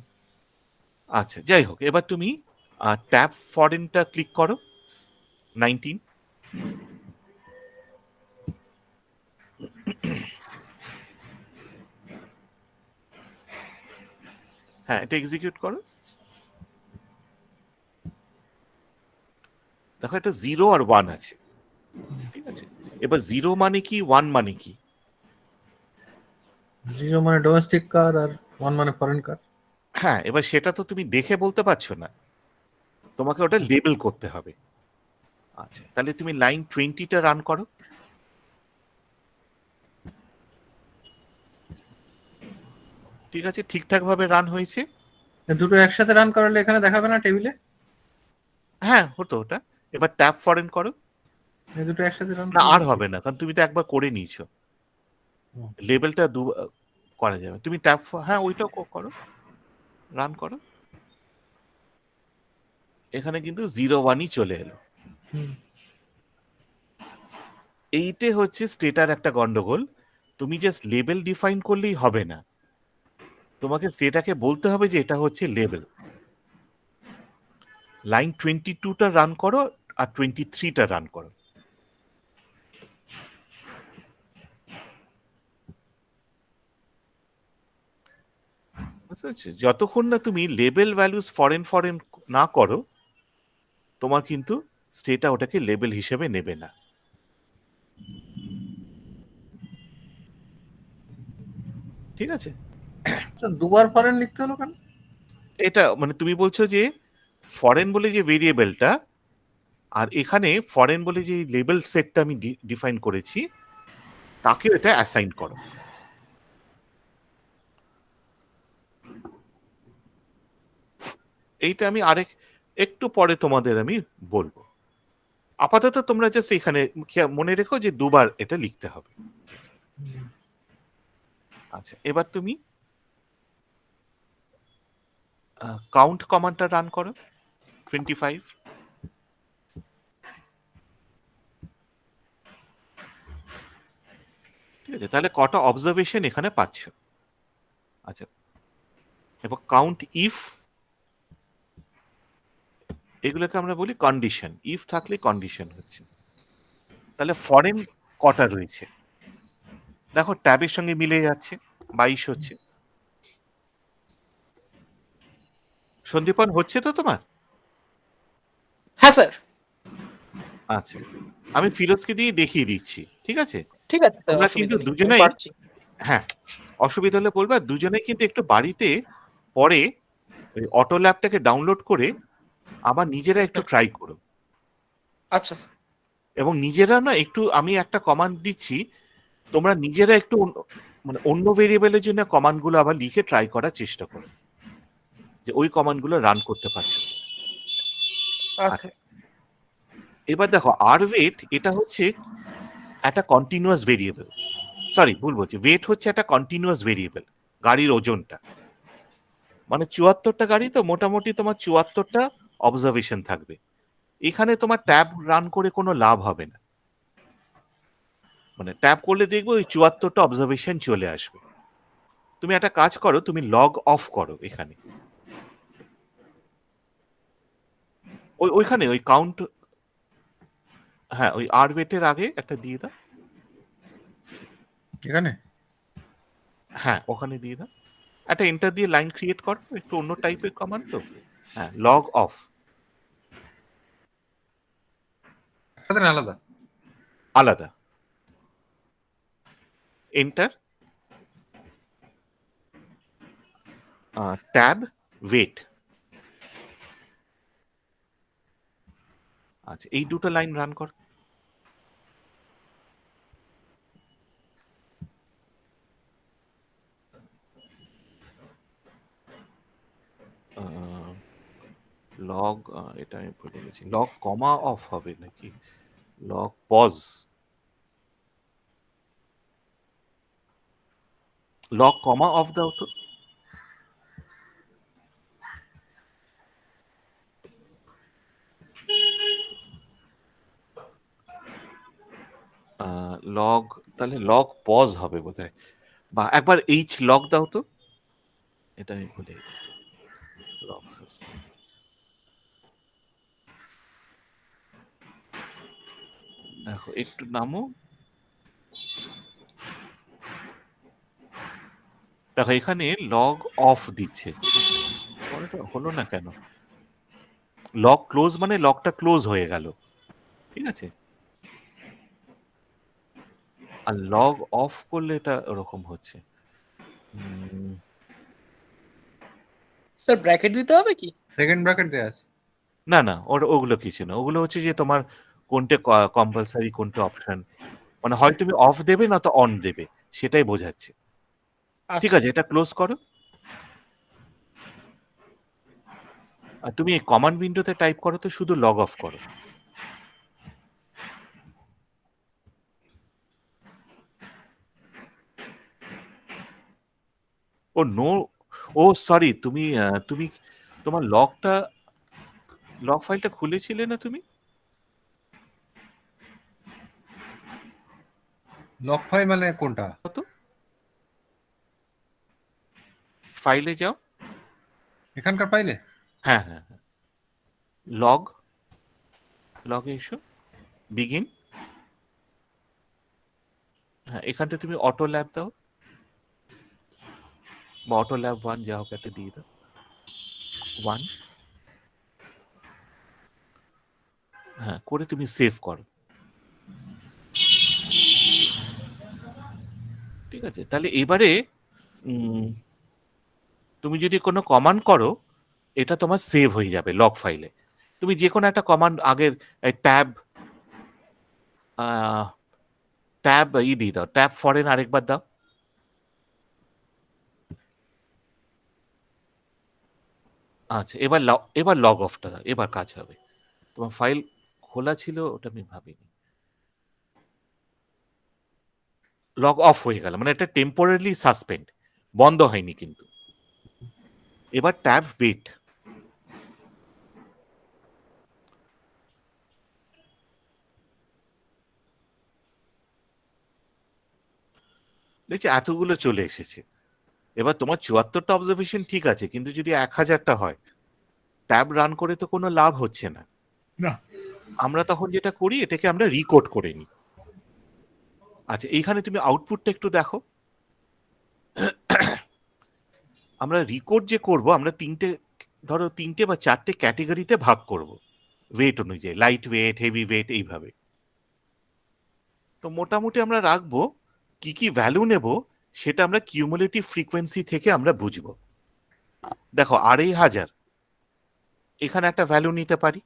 আচ্ছা, যাই হোক, এবার তুমি ট্যাব ফরেনটা ক্লিক করো, 19। হ্যাঁ, এটা এক্সিকিউট করো। দেখো এটা 0 আর 1 আছে, ঠিক আছে। এবার 0 মানে কি, 1 মানে কি? 0 মানে ডোমেস্টিক কার আর 1 মানে ফরেন কার। হ্যাঁ, এবার সেটা তো তুমি দেখে বলতে পারছো না, তোমাকে ওটা লেবেল করতে হবে। আচ্ছা, তাহলে তুমি লাইন 20টা রান করো। ঠিক আছে, ঠিকঠাক ভাবে রান হয়েছে। দুটো একসাথে রান করালে এখানে দেখাবে না টেবিলে? হ্যাঁ, হতো ওটা। এবার ট্যাব ফরেন করো। এই দুটো একসাথে রান না, করলে আর হবে না, কারণ তুমি তো একবার করে নিয়েছো। হুম। লেবেলটা করা যাবে। তুমি ট্যাব, হ্যাঁ ওইটাও করো, রান করো। এখানে কিন্তু 0-1ই চলে এলো। হুম এইটে হচ্ছে স্টেটার একটা গন্ডগোল। তুমি জাস্ট লেবেল ডিফাইন করলেই হবে না, তোমাকে স্টেটাকে বলতে হবে যে এটা হচ্ছে লেবেল। লাইন 22টা রান করো আর 23টা রান করো। বুঝতে পারছো? যতক্ষণ না তুমি লেবেল ভ্যালুস ফরেন ফরেন না করো, তোমার কিন্তু স্টেটা ওটাকে লেবেল হিসেবে নেবে না। ঠিক আছে, আচ্ছা, দুবার ফরেন লিখতে হলো কেন? এটা মানে তুমি বলছো যে ফরেন বলে যে ভেরিয়েবলটা, আর এখানে ফরেন বলে যে লেবেল সেটটা আমি ডিফাইন করেছি, তাকে এটা অ্যাসাইন করো। এইটা আমি একটু পরে তোমাদের আমি বলবো। আপাতত তোমরা জাস্ট এখানে মনে রেখো যে দুবার এটা লিখতে হবে। আচ্ছা, এবার তুমি কাউন্ট কমান্ডটা রান করো, 25। ঠিক আছে, তাহলে কটা অবজারভেশন এখানে পাচ্ছ। আচ্ছা, এবার কাউন্ট ইফ, এগুলোকে আমরা বলি কন্ডিশন। ইফ থাকলে কন্ডিশন হচ্ছে। তাহলে ফরেন কটা রয়েছে দেখো, ট্যাবের সঙ্গে মিলে যাচ্ছে, 22 হচ্ছে। সন্দীপন হচ্ছে তো তোমার? হ্যাঁ স্যার। আচ্ছা, আমি ফিরোজকে দিয়ে দেখিয়ে দিচ্ছি, ঠিক আছে। ঠিক আছে স্যার, তোমরা অসুবিধা কিন্তু নেই, আমি দুজনেই, পারছি। হ্যাঁ, অসুবিধা হলে বলবে। আর দুজনেই কিন্তু একটু বাড়িতে পরে ওই অটো ল্যাবটাকে ডাউনলোড করে আবার নিজেরা একটু ট্রাই করো। আচ্ছা স্যার। এবং নিজেরা না একটু, আমি একটা কমান্ড দিচ্ছি, তোমরা নিজেরা একটু মানে অন্য ভেরিয়েবলের জন্য কমান্ডগুলো আবার লিখে ট্রাই করার চেষ্টা করো যে ওই কমান্ডগুলো রান করতে পারছো। আচ্ছা আচ্ছা, এবার দেখো আর ওয়েট এটা হচ্ছে একটা কন্টিনিউয়াস ভেরিয়েবল, সরি ভুল বলছি, ওয়েট হচ্ছে একটা কন্টিনিউয়াস ভেরিয়েবল, গাড়ির ওজনটা। মানে 74টা গাড়ি, তো মোটামুটি তোমার 74টা অবজারভেশন থাকবে। এখানে তোমার ট্যাব রান করে কোনো লাভ হবে না, মানে ট্যাব করলে দেখবে ওই 74টা অবজারভেশন চলে আসবে। তুমি একটা কাজ করো, তুমি লগ অফ করো এখানে, ওইখানে ওই কাউন্ট, হ্যাঁ ওই আর ওয়েটের আগে একটা দিয়ে দাও, এখানে হ্যাঁ ওখানে দিয়ে দাও, একটা এন্টার দিয়ে লাইন ক্রিয়েট করো, একটু অন্য টাইপের কমান্ড তো। হ্যাঁ, লগ অফ, একসাথে না আলাদা? আলাদা, এন্টার, ট্যাব ওয়েট। আচ্ছা, এই দুটো লাইন রান কর। লগ, এটা আমি ভুলে গেছি, লগ কমা অফ হবে নাকি log pause, log comma off দাও তো। লগ, তাহলে লগ পজ হবে বোধহয়, বা একবার এইচ লগ দাও তো, এটা আমি ভুলে গেছি। লগ সিস্টেম, দেখো একটু নামো, দেখো এখানে লগ অফ দিচ্ছে, এটা হলো না কেন? লগ ক্লোজ মানে লগটা ক্লোজ হয়ে গেল, ঠিক আছে, আর লগ অফ করলে এটা ওরকম হচ্ছে। স্যার ব্র্যাকেট দিতে হবে কি? সেকেন্ড ব্র্যাকেট দেয়া আছে। না না, ওগুলো কিছু না, ওগুলো হচ্ছে যে তোমার কোনটা কম্পালসারি কোনটা অপশন, মানে হয় তুমি অফ দেবে না তো অন দেবে, সেটাই বোঝাচ্ছে। ঠিক আচ্ছা আছে, এটা ক্লোজ করো, আর তুমি এই কমান্ড উইন্ডোতে টাইপ করো তো, শুধু লগ অফ করো। ও নো, ও সরি, তুমি তুমি তোমার লগ ফাইলটা খুলেছিলে না তুমি? লক ফাইল মানে কোনটা? কত ফাইলে যাও, এখানকার ফাইলে? হ্যাঁ হ্যাঁ হ্যাঁ, লগ, লগে এসো, বিগিন, হ্যাঁ এখানটা তুমি অটো ল্যাব দাও, বা অটো ল্যাব 1 যা হোক একটা দিয়ে দাও, 1, হ্যাঁ করে তুমি সেভ করো। ঠিক আছে, তাহলে এবারে তুমি যদি কোনো কমান্ড করো, এটা তোমার সেভ হয়ে যাবে লগ ফাইলে। তুমি যে কোনো একটা কমান্ড আগের ট্যাব, ট্যাব দিয়ে দাও, ট্যাব ফরেন আরেকবার দাও। আচ্ছা, এবার লগ অফটা দাও, এবার কাজ হবে। তোমার ফাইল খোলা ছিল, ওটা আমি ভাবিনি। লগ অফ হয়ে গেল, মানে এটা টেম্পোরারি সাসপেন্ড, বন্ধ হয়নি কিন্তু। এবার ট্যাব ওয়েট, দেখছি এতগুলো চলে এসেছে। এবার তোমার 74টা অবজারভেশন ঠিক আছে, কিন্তু যদি 1000টা হয়, ট্যাব রান করে তো কোনো লাভ হচ্ছে না। না। আমরা তখন যেটা করি, এটাকে আমরা রিকোড করে নিই। আচ্ছা, এইখানে তুমি আউটপুটটা একটু দেখো। আমরা রিকোড যে করব, আমরা ধরো 3টে বা 4টে ক্যাটেগরিতে ভাগ করব ওয়েট অনুযায়ী, লাইট ওয়েট, হেভি ওয়েট, এইভাবে। তো মোটামুটি আমরা রাখবো, কি কি ভ্যালু নেব সেটা আমরা কিউমুলেটিভ ফ্রিকোয়েন্সি থেকে আমরা বুঝবো। দেখো 2500, এখানে একটা ভ্যালু নিতে পারি,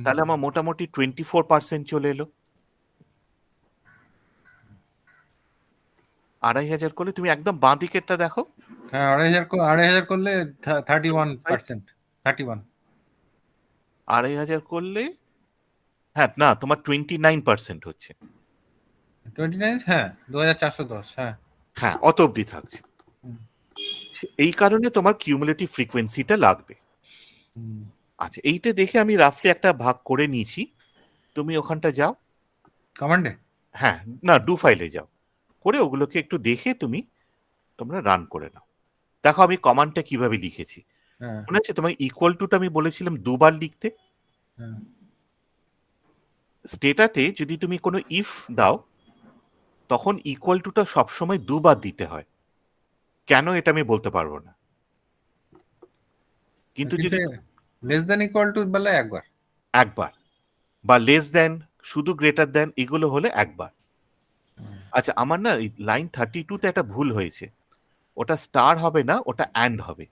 তাহলে আমার মোটামুটি 24% চলে এলো। 2,500 করলে তুমি একদম বাঁ দিকেরটা দেখো। হ্যাঁ 2,500 করলে 31%, 31। 2,500 করলে, হ্যাঁ না, তোমার 29% হচ্ছে। 29, হ্যাঁ 2,410, হ্যাঁ। হ্যাঁ, অত অবধি থাকছে। হুম। এই কারণে তোমার কিউমুলেটিভ ফ্রিকোয়েন্সিটা লাগবে। হুম। আচ্ছা, এইটা দেখে আমি রাফলি একটা ভাগ করে নিয়েছি। তুমি ওখানটা যাও। কমান্ডে? হ্যাঁ, না, ডু ফাইলে যাও, করে ওগুলোকে একটু দেখে তোমরা রান করে নাও। দেখো আমি কমান্ডটা কিভাবে লিখেছি। হ্যাঁ মনে আছে তোমার ইকুয়াল টুটা আমি বলেছিলাম দুবার লিখতে। হ্যাঁ। স্টেটাতে যদি তুমি কোনো ইফ দাও, তখন ইকুয়াল টুটা সবসময় দুবার দিতে হয়। কেন এটা আমি বলতে পারবো না, কিন্তু যদি লেস দ্যান ইকুয়াল টু বলে একবার। একবার, বা লেস দেন, শুধু গ্রেটার দেন, এগুলো হলে একবার। আচ্ছা, আমার না লাইন 32-তে একটা ভুল হয়েছে। ওটা স্টার হবে না, ওটা অ্যান্ড হবে,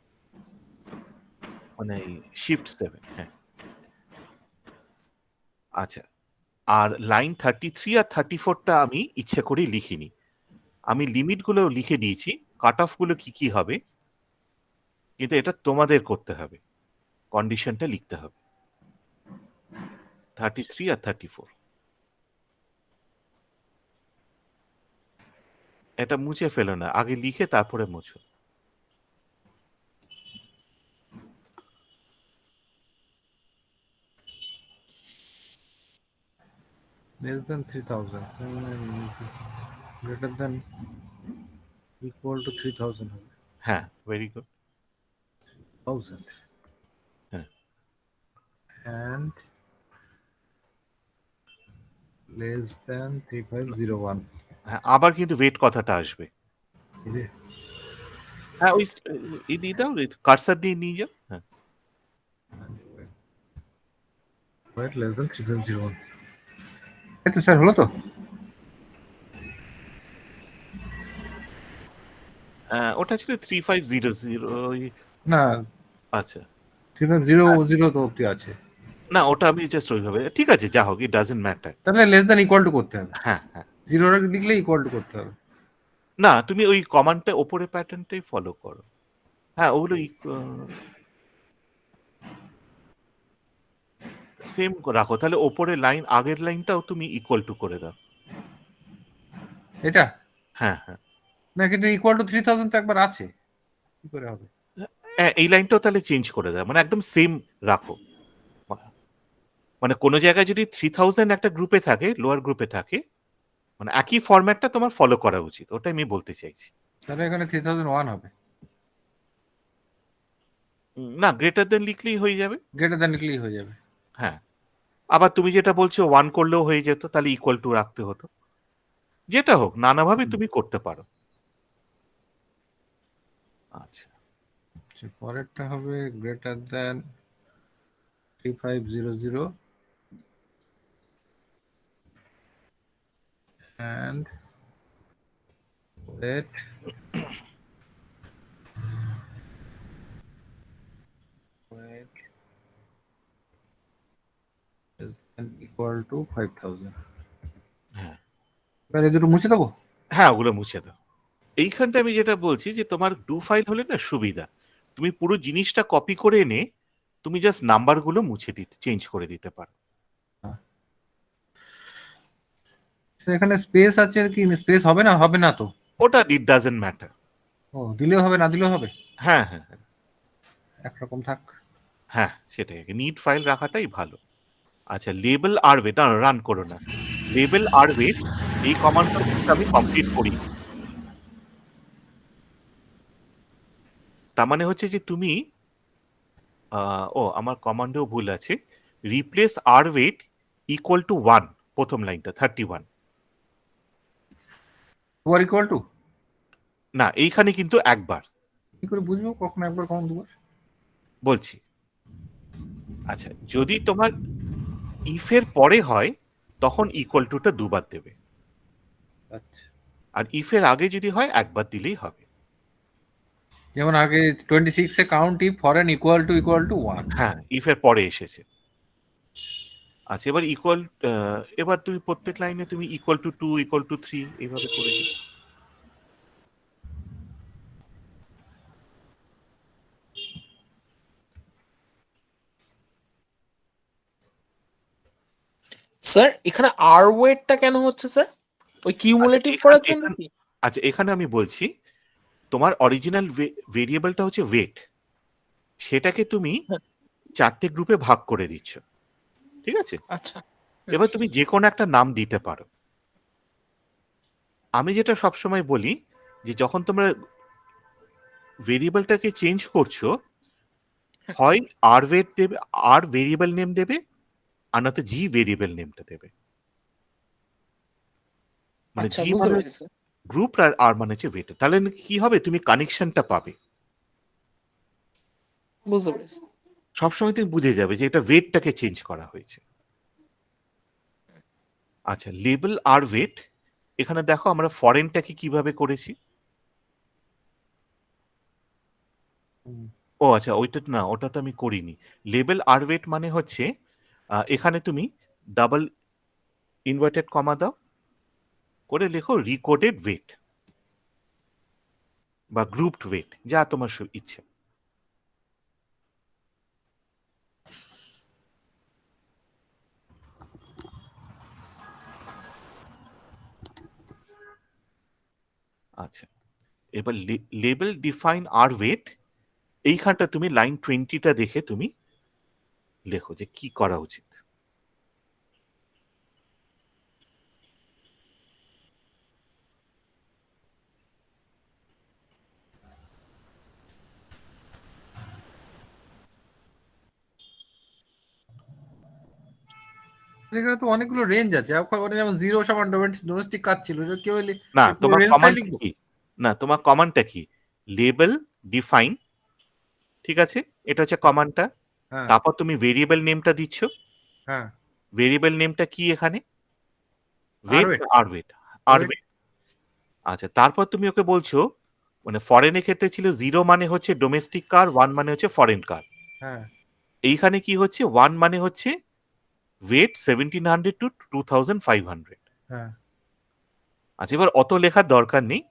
মানে শিফট 7। হ্যাঁ, আচ্ছা। আর লাইন 33 আর 34টা আমি ইচ্ছে করেই লিখিনি। আমি লিমিটগুলো লিখে দিয়েছি, কাট অফ গুলো কি কি হবে, কিন্তু এটা তোমাদের করতে হবে, কন্ডিশনটা লিখতে হবে 33 আর 34। এটা মুছে ফেলো না, আগে লিখে তারপরে মুছো। Less than 3,000, greater than equal to 3,000 হবে। হ্যাঁ, ভেরি গুড। 1000 হ্যাঁ, and less than 3501। হ্যাঁ, আবার কিন্তু ওয়েট কথাটা আসবে। হ্যাঁ, ওই এই দিয়ে দাও, কার্সার দিয়ে নিয়ে যাও। হ্যাঁ, ওয়েট লেস দ্যান 3501। এটা স্যার হলো তো? ওটা ছিল 3500। না, আচ্ছা, 3500 তো অব্দি আছে। না, ওটা আমি জাস্ট ওইভাবে, ঠিক আছে, যা হোক, ইট ডাজেন্ট ম্যাটার। তাহলে লেস দ্যান ইকুয়াল টু করতে হবে। হ্যাঁ হ্যাঁ, জিরো লিখলে ইকুয়াল টু করতে হবে। না, তুমি ওই কমান্ডটা ওপরে প্যাটার্নটাই ফলো করো। হ্যাঁ, ওগুলো সেম রাখো, তাহলে ওপরে লাইন, আগের লাইনটাও তুমি ইকুয়াল টু করে দাও। এটা হ্যাঁ হ্যাঁ, না, কিন্তু ইকুয়াল টু 3000 তো একবার আছে, কি করে হবে? হ্যাঁ, এই লাইনটাও তাহলে চেঞ্জ করে দাও, মানে একদম সেম রাখো। মানে কোনো জায়গায় যদি 3000 একটা গ্রুপে থাকে, লোয়ার গ্রুপে থাকে, মানে একই ফরম্যাটটা তোমার ফলো করা উচিত, ওটাই আমি বলতে চাইছি। তাহলে এখানে 3001 হবে। না, গ্রেটার দেন লিখলেই হয়ে যাবে। গ্রেটার দ্যান লিখলেই হয়ে যাবে। হ্যাঁ, আবার তুমি যেটা বলছো 1 করলেও হয়ে যেত, তাহলে ইকুয়াল টু রাখতে হতো। যেটা হোক, নানাভাবে তুমি করতে পারো। আচ্ছা, পরেরটা হবে greater than 3500 and wait is equal to 5000। হ্যাঁ তাহলে দুটো মুছে দেবো। হ্যাঁ, ওগুলো মুছে দাও। এইখানটা আমি যেটা বলছি যে তোমার ডু ফাইল হলে না সুবিধা, তুমি পুরো জিনিসটা কপি করে এনে তুমি জাস্ট নাম্বারগুলো মুছে দিতে, চেঞ্জ করে দিতে পারো। এখানে স্পেস আছে কি? স্পেস হবে না, হবে না তো? ওটা ইট ডাজেন্ট ম্যাটার। ও, দিলেও হবে না দিলেও হবে, হ্যাঁ হ্যাঁ হ্যাঁ, একরকম থাক। হ্যাঁ, সেটাই, নিট ফাইল রাখাটাই ভালো। আচ্ছা, লেবেল আর ওয়েট রান করো না। লেবেল আর ওয়েট, এই কমান্ডটা আমি কমপ্লিট করি। তার মানে হচ্ছে যে তুমি ও, আমার কমান্ডেও ভুল আছে। Replace r weight equal to 1, প্রথম লাইনটা 31। দুবার ইকুয়াল টু? না, এইখানে কিন্তু একবার। কি করে বুঝবো কখন একবার কখন দুবার? বলছি, আচ্ছা, যদি তোমার ইফের পরে হয় তখন ইকুয়াল টুটা দুবার দেবে, আচ্ছা, আর ইফের আগে যদি হয় একবার দিলেই হবে। যেমন আগে 26 এ count if foreign equal to 1। হ্যাঁ, ইফের পরে এসেছে। আচ্ছা, এবার এবার তুমি প্রত্যেক লাইনে তুমি ইকুয়াল টু 2, ইকুয়াল টু 3 এইভাবে করে দিও। স্যার এখানে আর ওয়েটটা কেন হচ্ছে স্যার? ওই আচ্ছা কিউমুলেটিভ এখানে করার জন্য এখানে কি? আচ্ছা এখানে আমি বলছি তোমার অরিজিনাল ভেরিয়েবলটা হচ্ছে ওয়েট, সেটাকে তুমি হ্যাঁ, 4টে গ্রুপে ভাগ করে দিচ্ছ, ঠিক আছে? আচ্ছা। এবার তুমি যে কোনো একটা নাম দিতে পারো। আমি যেটা সবসময় বলি যে যখন তোমরা ভেরিয়েবলটাকে চেঞ্জ করছো, হয় আর ওয়েট দেবে, আর ভেরিয়েবল নেম দেবে, আর নয়তো জি ভেরিয়েবল নেমটা দেবে। মানে আচ্ছা, জি বুঝতে মানে পেরেছি স্যার। গ্রুপ আর আর মানে হচ্ছে ওয়েট, তাহলে কি হবে, তুমি কানেকশনটা পাবে। বুঝতে পেরেছি। সবসময় তুমি বুঝে যাবে যে এটা ওয়েটটাকে চেঞ্জ করা হয়েছে। আচ্ছা, লেবেল আর ওয়েট, এখানে দেখো আমরা ফরেনটাকে কিভাবে করেছি। ও আচ্ছা, ওইটা না, ওটা তো আমি করিনি। লেবেল আর ওয়েট মানে হচ্ছে এখানে তুমি ডাবল ইনভার্টেড কমা দাও, করে লেখো রিকোডেড ওয়েট বা গ্রুপড ওয়েট, যা তোমার ইচ্ছে। আচ্ছা, এবার লেবেল ডিফাইন আর ওয়েট, এইখানটা তুমি লাইন 20টা দেখে তুমি লেখো যে কি করা উচিত। এখানে তো অনেকগুলো রেঞ্জ আছে, ওখানে যেমন জিরো সমান ডোমেস্টিক কাজ ছিল, এটা কি হইলে না, এই পুরো তোমার রেঞ্জটাই কমান্ডটা লিখবো? কি? না, তোমার কমান্ডটা কি? লেবেল ডিফাইন, ঠিক আছে, এটা হচ্ছে হ্যাঁ, কমান্ডটা। হ্যাঁ, তারপর তুমি ভেরিয়েবল নেমটা দিচ্ছ। হ্যাঁ। ভেরিয়েবল নেমটা কি এখানে? আর ওয়েট ওয়েট, না আর ওয়েট? আর ওয়েট। ওয়েট। আচ্ছা, তারপর তুমি ওকে বলছো, মানে ফরেনের ক্ষেত্রে ছিল 0 মানে হচ্ছে ডোমেস্টিক কার, 1 মানে হচ্ছে ফরেন কার। হ্যাঁ, এইখানে কি হচ্ছে, 1 মানে হচ্ছে ওয়েট 1700 টু 2500। হ্যাঁ। আচ্ছা, এবার অত লেখার দরকার নেই।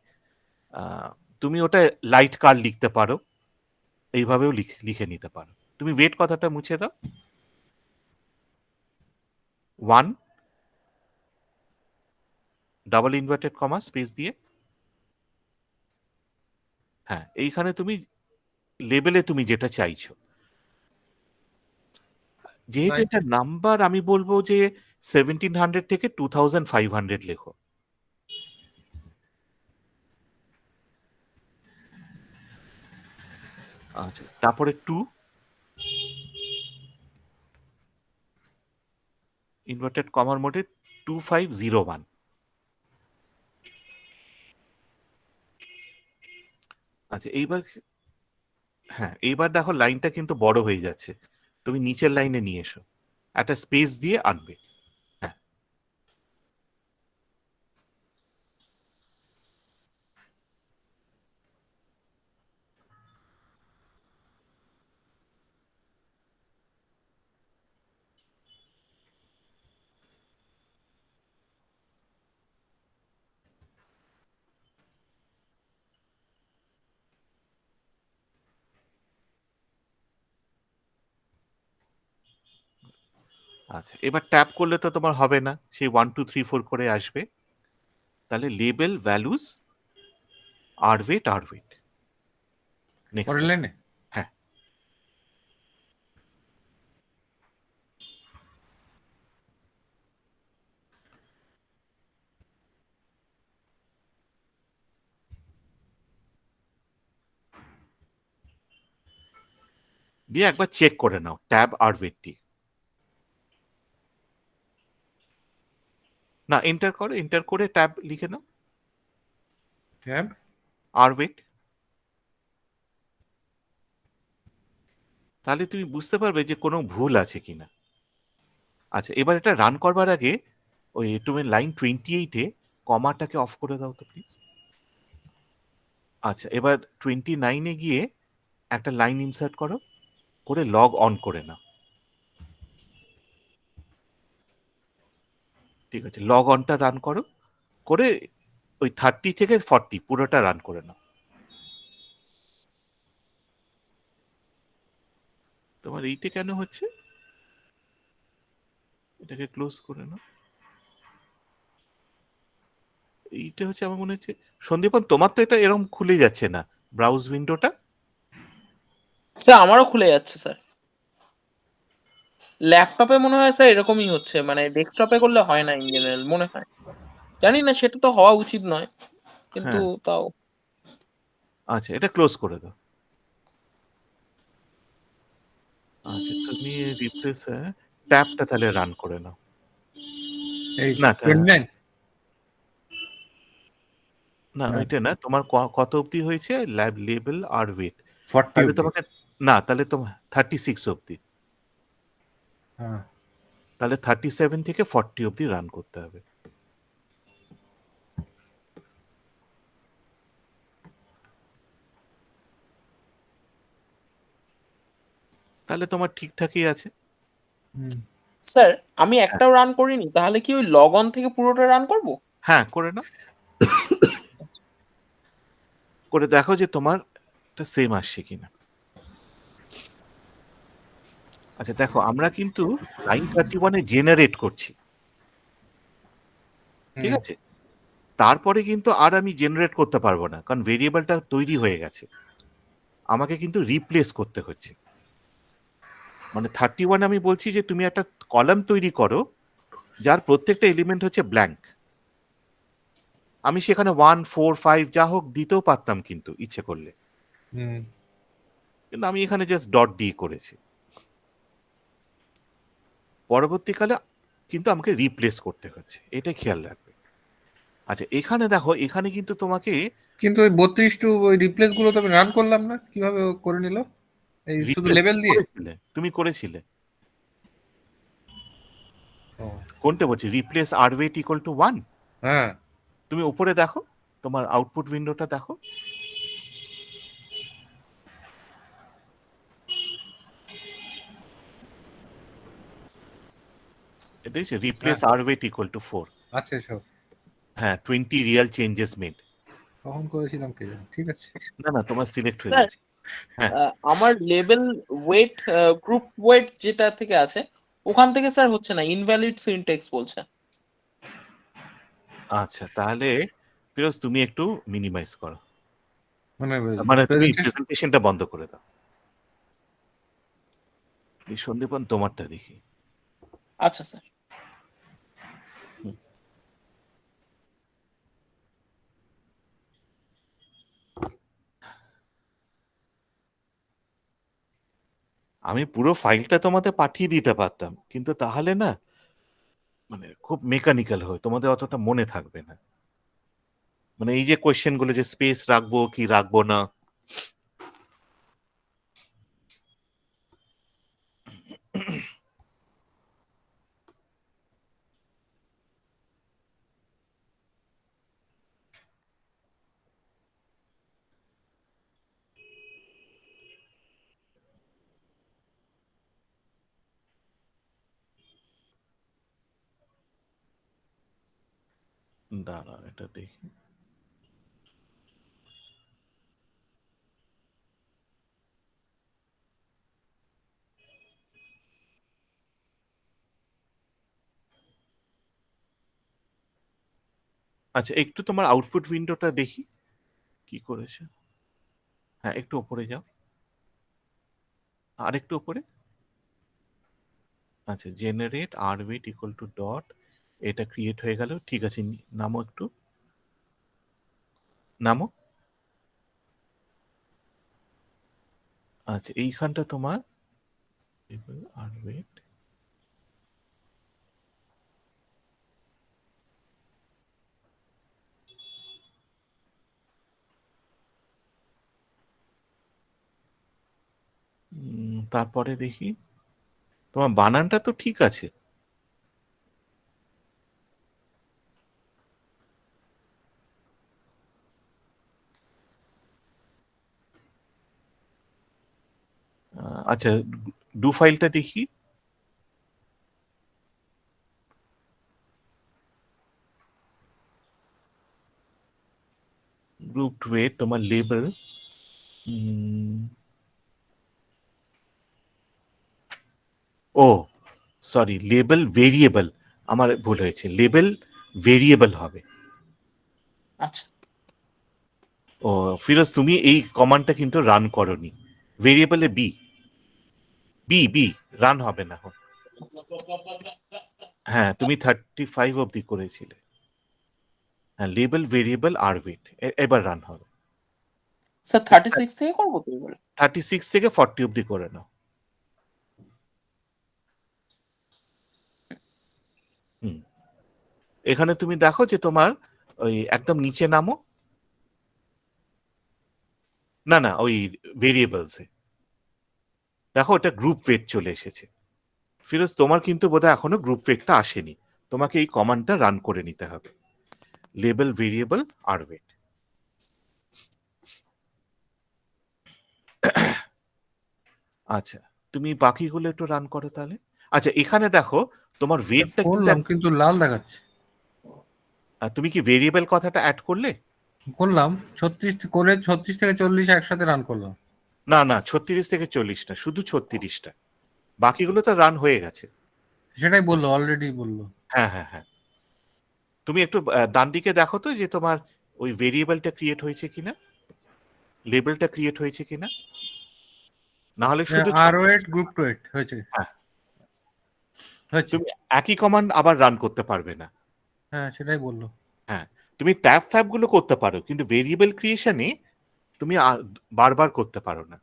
আহ, তুমি ওটা লাইট কার লিখতে পারো, এইভাবেও লিখে নিতে পারো। তুমি ওয়েট কথাটা মুছে দাও, 1 ডাবল ইনভার্টেড কমা স্পেস দিয়ে। হ্যাঁ, এইখানে তুমি লেবেলে তুমি যেটা চাইছো, যেহেতু লাইট। এটা নাম্বার, আমি বলবো যে 1700 থেকে 2500 লেখো। আচ্ছা, তারপরে 2 ইনভার্টেড কমার মোডে 2501। আচ্ছা, এইবার, হ্যাঁ এইবার দেখো লাইনটা কিন্তু বড় হয়ে যাচ্ছে, তুমি নিচের লাইনে নিয়ে এসো, একটা স্পেস দিয়ে আনবে। হ্যাঁ, আচ্ছা, এবার ট্যাপ করলে তো তোমার হবে না, সেই 1 2 3 4 করে আসবে। তাহলে লেবেল ভ্যালুজ আর ওয়েট, আর ওয়েট, নেক্সট পরের লাইন। লাইনে। হ্যাঁ, দিয়ে একবার চেক করে নাও ট্যাব আর ওয়েট দিয়ে। না, এন্টার করো, এন্টার করে ট্যাব লিখে নাও, ট্যাব। আর ওয়েট। তাহলে তুমি বুঝতে পারবে যে কোনো ভুল আছে কিনা। আচ্ছা, এবার এটা রান করবার আগে ওই তুমি লাইন 28-এ কমাটাকে অফ করে দাও তো প্লিজ। আচ্ছা, এবার 29-এ গিয়ে একটা লাইন ইনসার্ট করো, করে লগ অন করে নাও। ঠিক আছে, লগ অনটা রান করো, করে ওই 30 থেকে 40 পুরোটা রান করে নাও। তোমার এইটা কেন হচ্ছে, এটাকে ক্লোজ করে নাও। এইটা হচ্ছে আমার মনে হচ্ছে সন্দীপন, তোমার তো এটা এরকম খুলে যাচ্ছে না ব্রাউজ উইন্ডোটা। স্যার আমারও খুলে যাচ্ছে স্যার, ল্যাপটপে মনে হয় স্যার এরকমই হচ্ছে, মানে ডেস্কটপে করলে হয় না ইন জেনারেল মনে হয়, জানি না, সেটা তো হওয়া উচিত নয়, কিন্তু হ্যাঁ, তাও। আচ্ছা এটা ক্লোজ করে দাও। আচ্ছা তুমি রিপ্লেস ট্যাবটা তাহলে রান করে নাও। এই না 29। না না, ওইটা না, তোমার কত অবধি হয়েছে ল্যাব লেবেল আর ওয়েট? 40 তাহলে অব্দি। তোমাকে, না তাহলে তোমার 36 অবধি, হ্যাঁ, তাহলে 37 থেকে 40 অবধি রান করতে হবে। তাহলে তোমার ঠিকঠাকই আছে। হুম। স্যার আমি হ্যাঁ, একটাও রান করিনি, তাহলে কি ওই লগ অন থেকে পুরোটা রান করব? হ্যাঁ করে নাও, করে দেখো যে তোমার এটা সেম আসছে কিনা। আচ্ছা দেখো, আমরা কিন্তু লাইন 31-এ জেনারেট করছি, ঠিক হুম। আছে? তারপরে কিন্তু আর আমি জেনারেট করতে পারবো না, কারণ ভেরিয়েবলটা তৈরি হয়ে গেছে, আমাকে কিন্তু রিপ্লেস করতে হচ্ছে। মানে 31 আমি বলছি যে তুমি একটা কলাম তৈরি করো যার প্রত্যেকটা এলিমেন্ট হচ্ছে ব্ল্যাঙ্ক। আমি সেখানে 1 4 5 যা হোক দিতেও পারতাম কিন্তু ইচ্ছে করলে, হুম। কিন্তু আমি এখানে জাস্ট ডট দিয়ে করেছি। পরবর্তীকালে কিন্তু আমাকে রিপ্লেস করতে হচ্ছে, এটাই খেয়াল রাখবে। আচ্ছা এখানে দেখো, এখানে কিন্তু তোমাকে কিন্তু ওই 32 টু ওই রিপ্লেস গুলো তো আমি রান করলাম না, কিভাবে ও করে নিল? এই শুধু রিপ্লেস লেভেল দিয়ে? করেছিলে, তুমি করেছিলে। ও, কোনটা বলছি, replace r weight equal to 1? হ্যাঁ। তুমি উপরে দেখো, তোমার আউটপুট উইন্ডোটা দেখো, এটা হচ্ছে রিপ্লেস হ্যাঁ, আর ওয়েট ইকুয়াল টু 4। আছে সব। হ্যাঁ, 20 রিয়াল চেঞ্জেস মেড। কখন করেছিলাম কে জানে, ঠিক আছে। না না, তোমার সিলেক্ট হয়ে স্যার গেছে। হ্যাঁ, আমার লেভেল ওয়েট, গ্রুপ ওয়েট যেটা থেকে আছে ওখান থেকে স্যার হচ্ছে না, ইনভ্যালিড সিনট্যাক্স বলছে। আচ্ছা তাহলে ফিরোজ তুমি একটু মিনিমাইজ করো, মানে মানে তুমি প্রেজেন্টেশন। প্রেজেন্টেশনটা বন্ধ করে দাও। এই সন্দীপন তোমারটা দেখি। আচ্ছা স্যার। আমি পুরো ফাইলটা তোমাদের পাঠিয়ে দিতে পারতাম, কিন্তু তাহলে না মানে খুব মেকানিক্যাল হয়, তোমাদের অতটা মনে থাকবে না। মানে এই যে কোয়েশ্চেন গুলো, যে স্পেস রাখবো কি রাখবো না, দাঁড়া এটা দেখি। আচ্ছা একটু তোমার আউটপুট উইন্ডোটা দেখি কি করেছে। হ্যাঁ একটু উপরে যাও, আর একটু উপরে। আচ্ছা generate r weight equal to dot, এটা ক্রিয়েট হয়ে গেল, ঠিক আছে। নামো একটু, নামো। আচ্ছা এইখানটা তোমার আর ওয়েট, তারপরে দেখি তোমার বানানটা তো ঠিক আছে। আচ্ছা ডু ফাইলটা দেখি। গ্রুপ ওয়েট তোমার লেবেল, ও সরি, লেবেল ভেরিয়েবল, আমার ভুল হয়েছে, লেবেল ভেরিয়েবল হবে। আচ্ছা, ও ফিরোজ, তুমি এই কমান্ডটা কিন্তু রান করনি। ভেরিয়েবলে বি বি বি রান হবে না এখন। হ্যাঁ, তুমি 35 অবধি করেছিলে। হ্যাঁ, লেবেল ভেরিয়েবল আর ওয়েট এবার রান হবে। স্যার 36 থেকে করবো তো এবারে? 36 থেকে 40 অবধি করে নাও। হুম, এখানে তুমি দেখো যে তোমার ওই একদম নিচে নামো। না না, ওই ভেরিয়েবলসে দেখো ওটা গ্রুপ ওয়েট চলে এসেছে। ফিরোজ, তোমার কিন্তু বোধহয় এখনো গ্রুপ ওয়েটটা আসেনি। তোমাকে এই কমান্ডটা রান করে নিতে হবে, লেবেল ভেরিয়েবল আর ওয়েট। আচ্ছা, তুমি বাকিগুলো একটু রান করো তাহলে। আচ্ছা, এখানে দেখো তোমার ওয়েটটা কিন্তু করলাম কিন্তু লাল দেখাচ্ছে। তুমি কি ভেরিয়েবল কথাটা অ্যাড করলে? করলাম 36 করে 36 থেকে 40 একসাথে রান করলাম। না না, 36 থেকে 40 না, শুধু 36টা। বাকিগুলো তো রান হয়ে গেছে। সেটাই বললো, অলরেডি বললো। হ্যাঁ হ্যাঁ হ্যাঁ, তুমি একটু ডান দিকে দেখো তো যে তোমার ওই ভেরিয়েবলটা ক্রিয়েট হয়েছে কিনা, লেবেলটা ক্রিয়েট হয়েছে কিনা। না হলে শুধু আর ওয়েট গ্রুপ টু এইট হয়েছে। হ্যাঁ, হয়েছে। তুমি একই কমান্ড আবার রান করতে পারবে না। হ্যাঁ, সেটাই বললো। হ্যাঁ, তুমি ট্যাব ফ্যাব গুলো করতে পারো, কিন্তু ভেরিয়েবল ক্রিয়েশনে তুমি বারবার করতে পারো না।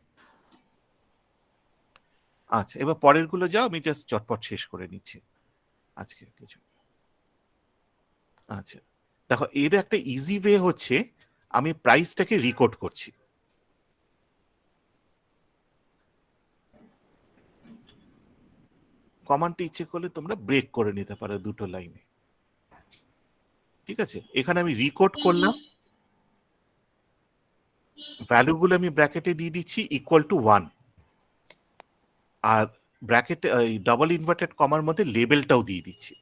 আচ্ছা, এবার পরের গুলো যাও, আমি জাস্ট চটপট শেষ করে নিচ্ছি আজকে কিছু। আচ্ছা, দেখো এর একটা ইজি ওয়ে হচ্ছে, আমি প্রাইসটাকে রিকোড করছি। কমান্ডটা ইচ্ছে করলে তোমরা ব্রেক করে নিতে পারো দুটো লাইনে। ঠিক আছে, এখানে আমি রিকোড করলাম, ভ্যালুগুলো আমি ব্র্যাকেটে দিয়ে দিচ্ছি ইকুয়াল টু 1, আর ব্র্যাকেটে ডাবল ইনভার্টেড কমার মধ্যে লেবেলটাও দিয়ে দিচ্ছি।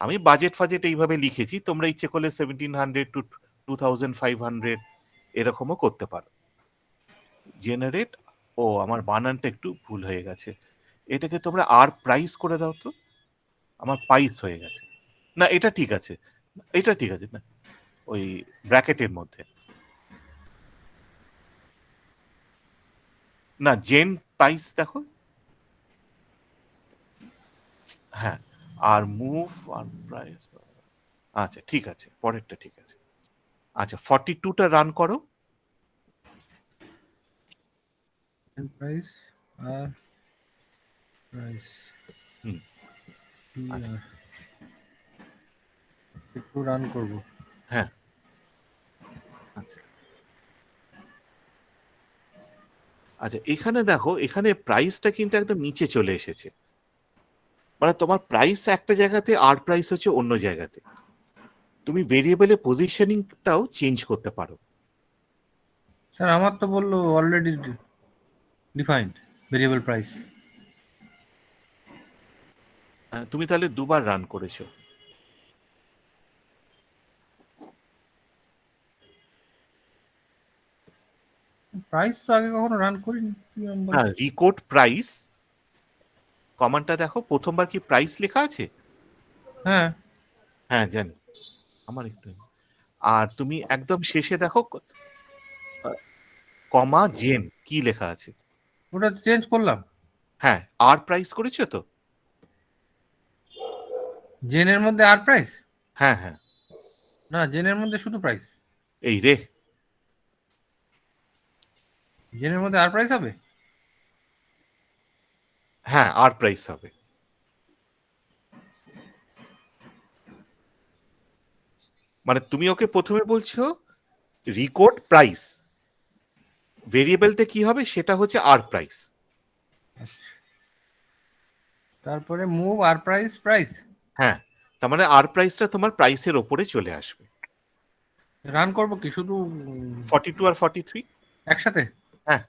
আমি বাজেট ফাজেট এইভাবে লিখেছি, তোমরা ইচ্ছে করলে 1700 টু 2500 এরকমও করতে পারো। জেনারেট, ও আমার বানানটা একটু ভুল হয়ে গেছে, এটাকে তোমরা আর প্রাইস করে দাও তো। আমার প্রাইস হয়ে গেছে। না, এটা ঠিক আছে, এটা ঠিক আছে না, ওই ব্র্যাকেটের মধ্যে না, জেন প্রাইস দেখো। হ্যাঁ, আর মুভ আর প্রাইস। আচ্ছা ঠিক আছে, পরেরটা ঠিক আছে। আচ্ছা, 42টা রান করো। প্রাইস আর প্রাইস হুম, আচ্ছা একটু রান করবো। হ্যাঁ, আচ্ছা আচ্ছা, এখানে দেখো, এখানে প্রাইসটা কিন্তু একদম নিচে চলে এসেছে। মানে তোমার প্রাইস একটা জায়গাতে আর প্রাইস হচ্ছে অন্য জায়গাতে। তুমি ভেরিয়েবলের পজিশনিংটাও চেঞ্জ করতে পারো। স্যার আমার তো বললো অলরেডি ডিফাইন্ড ভেরিয়েবল প্রাইস। তুমি তাহলে দুবার রান করেছো। প্রাইস তো আগে কখনো রান করিনি, কি নাম হ্যাঁ, বলছে? রিকোড প্রাইস কমান্ডটা দেখো, প্রথমবার কি প্রাইস লেখা আছে? হ্যাঁ, হ্যাঁ জানি, আমার একটু। আর তুমি একদম শেষে দেখো কমা জেন কি লেখা আছে। ওটা চেঞ্জ করলাম। হ্যাঁ, আর প্রাইস করেছো তো? জেনের মধ্যে আর প্রাইস? হ্যাঁ হ্যাঁ, না, জেনের মধ্যে শুধু প্রাইস। এই রে, জেনের মধ্যে আর প্রাইস হবে? হ্যাঁ আর প্রাইস হবে। মানে তুমি ওকে প্রথমে বলছো রিকোড প্রাইস, ভেরিয়েবলটা কি হবে সেটা হচ্ছে আর প্রাইস। তারপরে মুভ আর প্রাইস প্রাইস। হ্যাঁ, তার মানে আর প্রাইসটা তোমার প্রাইসের ওপরে চলে আসবে। রান করবো কি শুধু 42 আর 43। একসাথে? হ্যাঁ,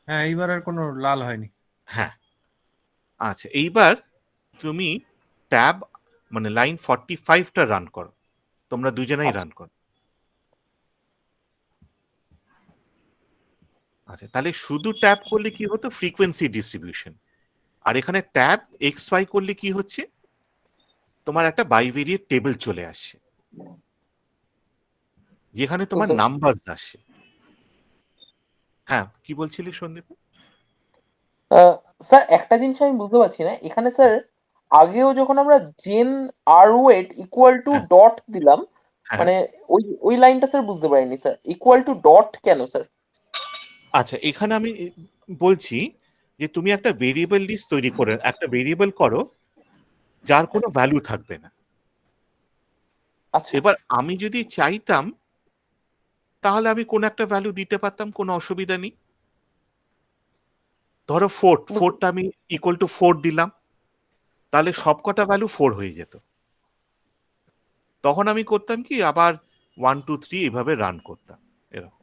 হ্যাঁ, এইবার আর কোনো লাল হয়নি। হ্যাঁ। আচ্ছা, এইবার তুমি ট্যাব মানে লাইন 45টা রান করো, তোমরা দুজনেই আচ্ছা, রান করো। আচ্ছা, তাহলে শুধু ট্যাব করলে কি হতো, ফ্রিকোয়েন্সি ডিস্ট্রিবিউশন। আর এখানে ট্যাব এক্স ওয়াই করলে কি হচ্ছে, তোমার একটা বাইভেরিয়েট টেবিল চলে আসছে যেখানে তোমার বুঝতে পারছি। নাম্বার আসছে। হ্যাঁ, কি বলছিলি সন্দীপ? স্যার একটা জিনিস আমি বুঝতে পারছি না এখানে স্যার, আগেও যখন আমরা gen r weight equal to হ্যাঁ ডট দিলাম, হ্যাঁ। মানে ওই লাইনটা স্যার বুঝতে পারিনি স্যার, ইকুয়াল টু ডট কেন স্যার? আচ্ছা, এখানে আমি বলছি যে তুমি একটা ভেরিয়েবল লিস্ট তৈরি করে একটা ভেরিয়েবল করো যার কোনো ভ্যালু থাকবে না। আচ্ছা এবার আমি যদি চাইতাম তাহলে আমি কোন একটা ভ্যালু দিতে পারতাম, কোনো অসুবিধা নেই। ধরো বুঝতে ফোরটা আমি ইকুয়াল টু 4 দিলাম, তাহলে সবকটা ভ্যালু 4 হয়ে যেত। তখন আমি করতাম কি, আবার 1 2 3 এভাবে রান করতাম এরকম।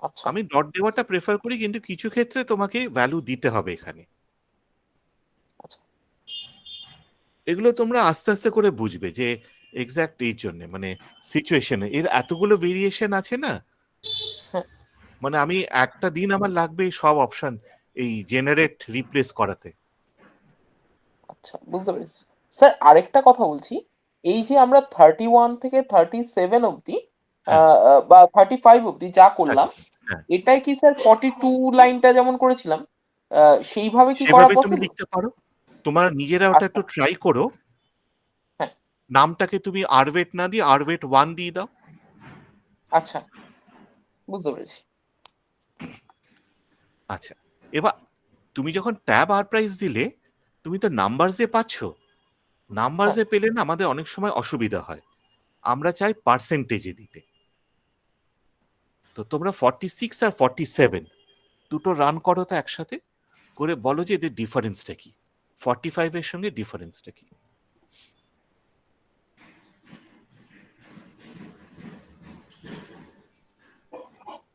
আচ্ছা আমি ডট দেওয়াটা প্রেফার করি, কিন্তু কিছু ক্ষেত্রে তোমাকে ভ্যালু দিতে হবে এখানে। আচ্ছা এগুলো তোমরা আস্তে আস্তে করে বুঝবে যে এক্স্যাক্ট এই জন্য, মানে সিচুয়েশনে এর এতগুলো ভেরিয়েশন আছে না, হ্যাঁ মানে আমি একটা দিন আমার লাগবে এই সব অপশন এই জেনারেট রিপ্লেস করাতে। আচ্ছা বুঝতে পেরেছি। স্যার আরেকটা কথা বলছি, এই যে আমরা 31 থেকে 37 অবধি হ্যাঁ বা 35 অবধি যা করলাম, হ্যাঁ, এটাই কি স্যার 42 লাইনটা যেমন করেছিলাম সেইভাবে কি করা সেভাবে তুমি পসিবল? লিখতে পারো। তোমার নিজেরা ওটা আচ্ছা একটু ট্রাই করো। হ্যাঁ নামটাকে তুমি আরওয়েট না দিয়ে আরওয়েট 1 দিয়ে দাও। আচ্ছা বুঝতে পেরেছি। আচ্ছা, এবার তুমি যখন ট্যাব আর প্রাইস দিলে, তুমি তো নাম্বারসে পাচ্ছ। হ্যাঁ নাম্বারসে পেলে না আমাদের অনেক সময় অসুবিধা হয়, আমরা চাই পার্সেন্টেজে দিতে। তো তোমরা 46 আর 47 দুটো রান করো তো একসাথে, করে বলো যে এদের ডিফারেন্সটা কি, 45 এর সঙ্গে ডিফারেন্সটা কি।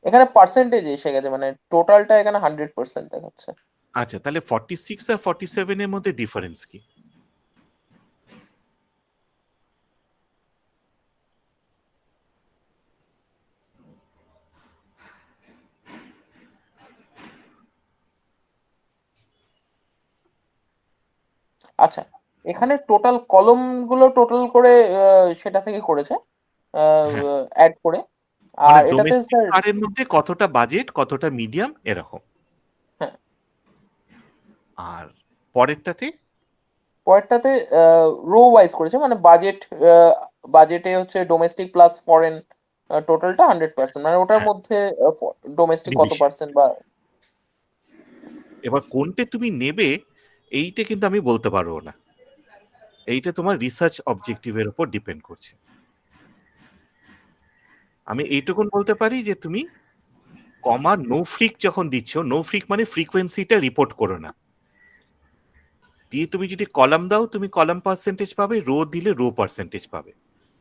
এখানে পার্সেন্টেজ এসে গেছে, মানে টোটালটা এখানে 100% দেখাচ্ছে। আচ্ছা, তাহলে 46 আর 47 এর মধ্যে ডিফারেন্স কি? আচ্ছা এখানে টোটাল কলম গুলো টোটাল করে সেটা থেকে করেছে হ্যাঁ, অ্যাড করে। মানে আর এটাতে ডোমেস্টিক স্যার কারের মধ্যে কতটা বাজেট, কতটা মিডিয়াম এরকম। হ্যাঁ আর পরেরটাতে পরেরটাতে রো ওয়াইজ করেছে, মানে বাজেটে হচ্ছে ডোমেস্টিক প্লাস ফরেন টোটালটা 100%, মানে ওটার হ্যাঁ, মধ্যে ডোমেস্টিক কত ডিভিশন। পার্সেন্ট বা। এবার কোনটা তুমি নেবে এইটা কিন্তু আমি বলতে পারবো না, এইটা তোমার রিসার্চ অবজেক্টিভের উপর ডিপেন্ড করছে। আমি এইটুকুন বলতে পারি যে তুমি কমা নো ফ্রিক যখন দিচ্ছ, নো ফ্রিক মানে ফ্রিকোয়েন্সিটা রিপোর্ট করো না, দিয়ে তুমি যদি কলাম দাও তুমি কলাম পার্সেন্টেজ পাবে, রো দিলে রো পার্সেন্টেজ পাবে।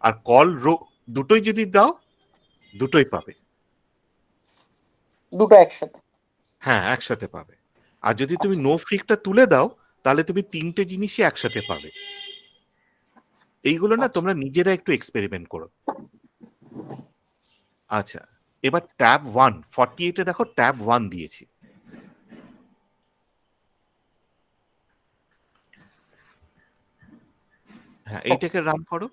আর কল রো দুটোই যদি দাও দুটোই পাবে। দুটো একসাথে? হ্যাঁ, একসাথে পাবে। আর যদি তুমি নো ফ্রিকটা তুলে দাও তাহলে তুমি তিনটে জিনিসই একসাথে পাবে। এইগুলো না আচ্ছা তোমরা নিজেরা একটু এক্সপেরিমেন্ট করো। আচ্ছা, এবার ট্যাব 1 48-এ দেখো ট্যাব 1 দিয়েছি। হ্যাঁ, এইটাকে রান করো।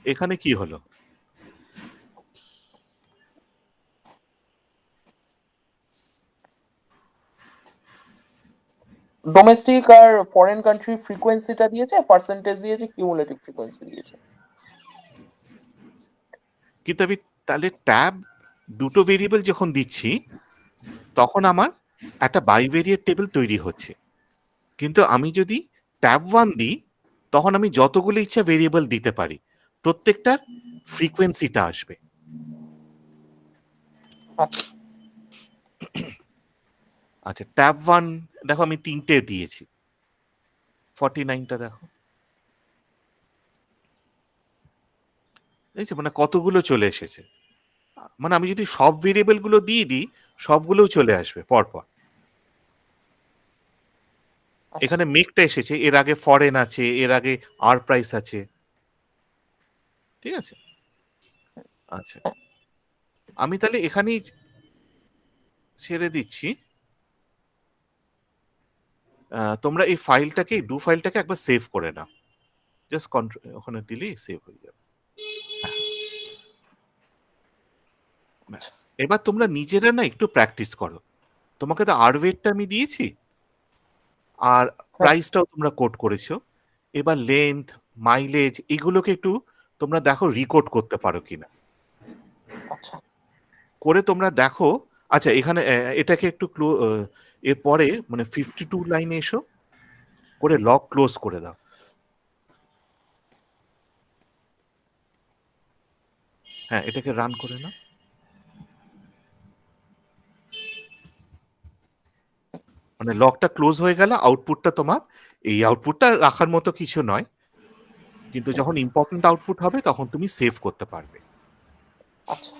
এখানে কি হলো? ডোমেস্টিক আর ফরেন কান্ট্রি ফ্রিকোয়েন্সিটা দিয়েছে, পার্সেন্টেজ দিয়েছে, কিউমুলেটিভ ফ্রিকোয়েন্সি দিয়েছে। কিন্তু আমি তাহলে ট্যাব দুটো ভেরিয়েবল যখন দিচ্ছি তখন আমার একটা বাইভেরিয়েট টেবিল তৈরি হচ্ছে। কিন্তু আমি যদি ট্যাব 1 দিই তখন আমি যতগুলো ইচ্ছা ভেরিয়েবল দিতে পারি, প্রত্যেকটার ফ্রিকোয়েন্সিটা আসবে। আচ্ছা আচ্ছা, ট্যাব 1 দেখো আমি তিনটে দিয়েছি, 49টা দেখো, দেখছো মানে কতগুলো চলে এসেছে। মানে আমি যদি সব ভেরিয়েবল গুলো দিয়ে দিই সবগুলোও চলে আসবে পরপর। আচ্ছা এখানে মেকটা এসেছে, এর আগে ফরেন আছে, এর আগে আর প্রাইস আছে, ঠিক আছে। আচ্ছা, আমি তাহলে এখানেই ছেড়ে দিচ্ছি। তোমরা এই ফাইলটাকে, ডু ফাইলটাকে একবার সেভ করে নাও, জাস্ট ওখানে দিলেই সেভ হয়ে যাবে। ব্যাস, এবার তোমরা নিজেরা না একটু প্র্যাকটিস করো। তোমাকে তো আরওয়েটটা আমি দিয়েছি, আর প্রাইসটাও তোমরা কোড করেছো। এবার লেন্থ, মাইলেজ, এগুলোকে একটু তোমরা দেখো রিকোড করতে পারো কিনা। আচ্ছা করে তোমরা দেখো। আচ্ছা, এখানে এটাকে একটু এরপরে মানে 52 লাইনে এসো, করে লক ক্লোজ করে দাও। হ্যাঁ, এটাকে রান করে নাও। মানে লকটা ক্লোজ হয়ে গেল, আউটপুটটা তোমার এই আউটপুটটা রাখার মতো কিছু নয়, কিন্তু যখন ইম্পর্টেন্ট আউটপুট হবে তখন তুমি সেভ করতে পারবে। আচ্ছা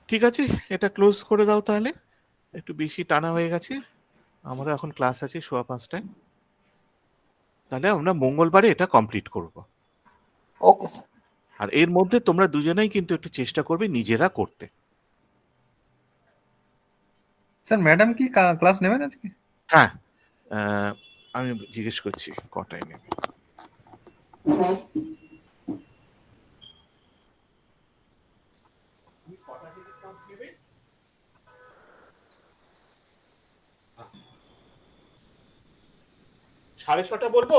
ঠিক আছে, এটা ক্লোজ করে দাও তাহলে। একটু বেশি টানা হয়ে গেছে, আমারও এখন ক্লাস আছে 5:15। তাহলে আমরা মঙ্গলবারে এটা কমপ্লিট করব। Okay sir. আর এর মধ্যে তোমরা দুজনেই কিন্তু একটু চেষ্টা করবে নিজেরা করতে। স্যার ম্যাডাম কি ক্লাস নেবেন আজকে? হ্যাঁ, আমি জিজ্ঞেস করছি কটায় নেবে। সাড়ে 6টা বলবো?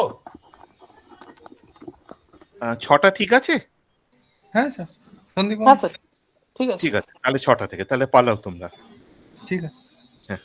6টা ঠিক আছে? হ্যাঁ স্যার, সন্দীপ হ্যাঁ স্যার ঠিক আছে। ঠিক আছে, তাহলে 6টা থেকে, তাহলে পালাও তোমরা। ঠিক আছে। হ্যাঁ।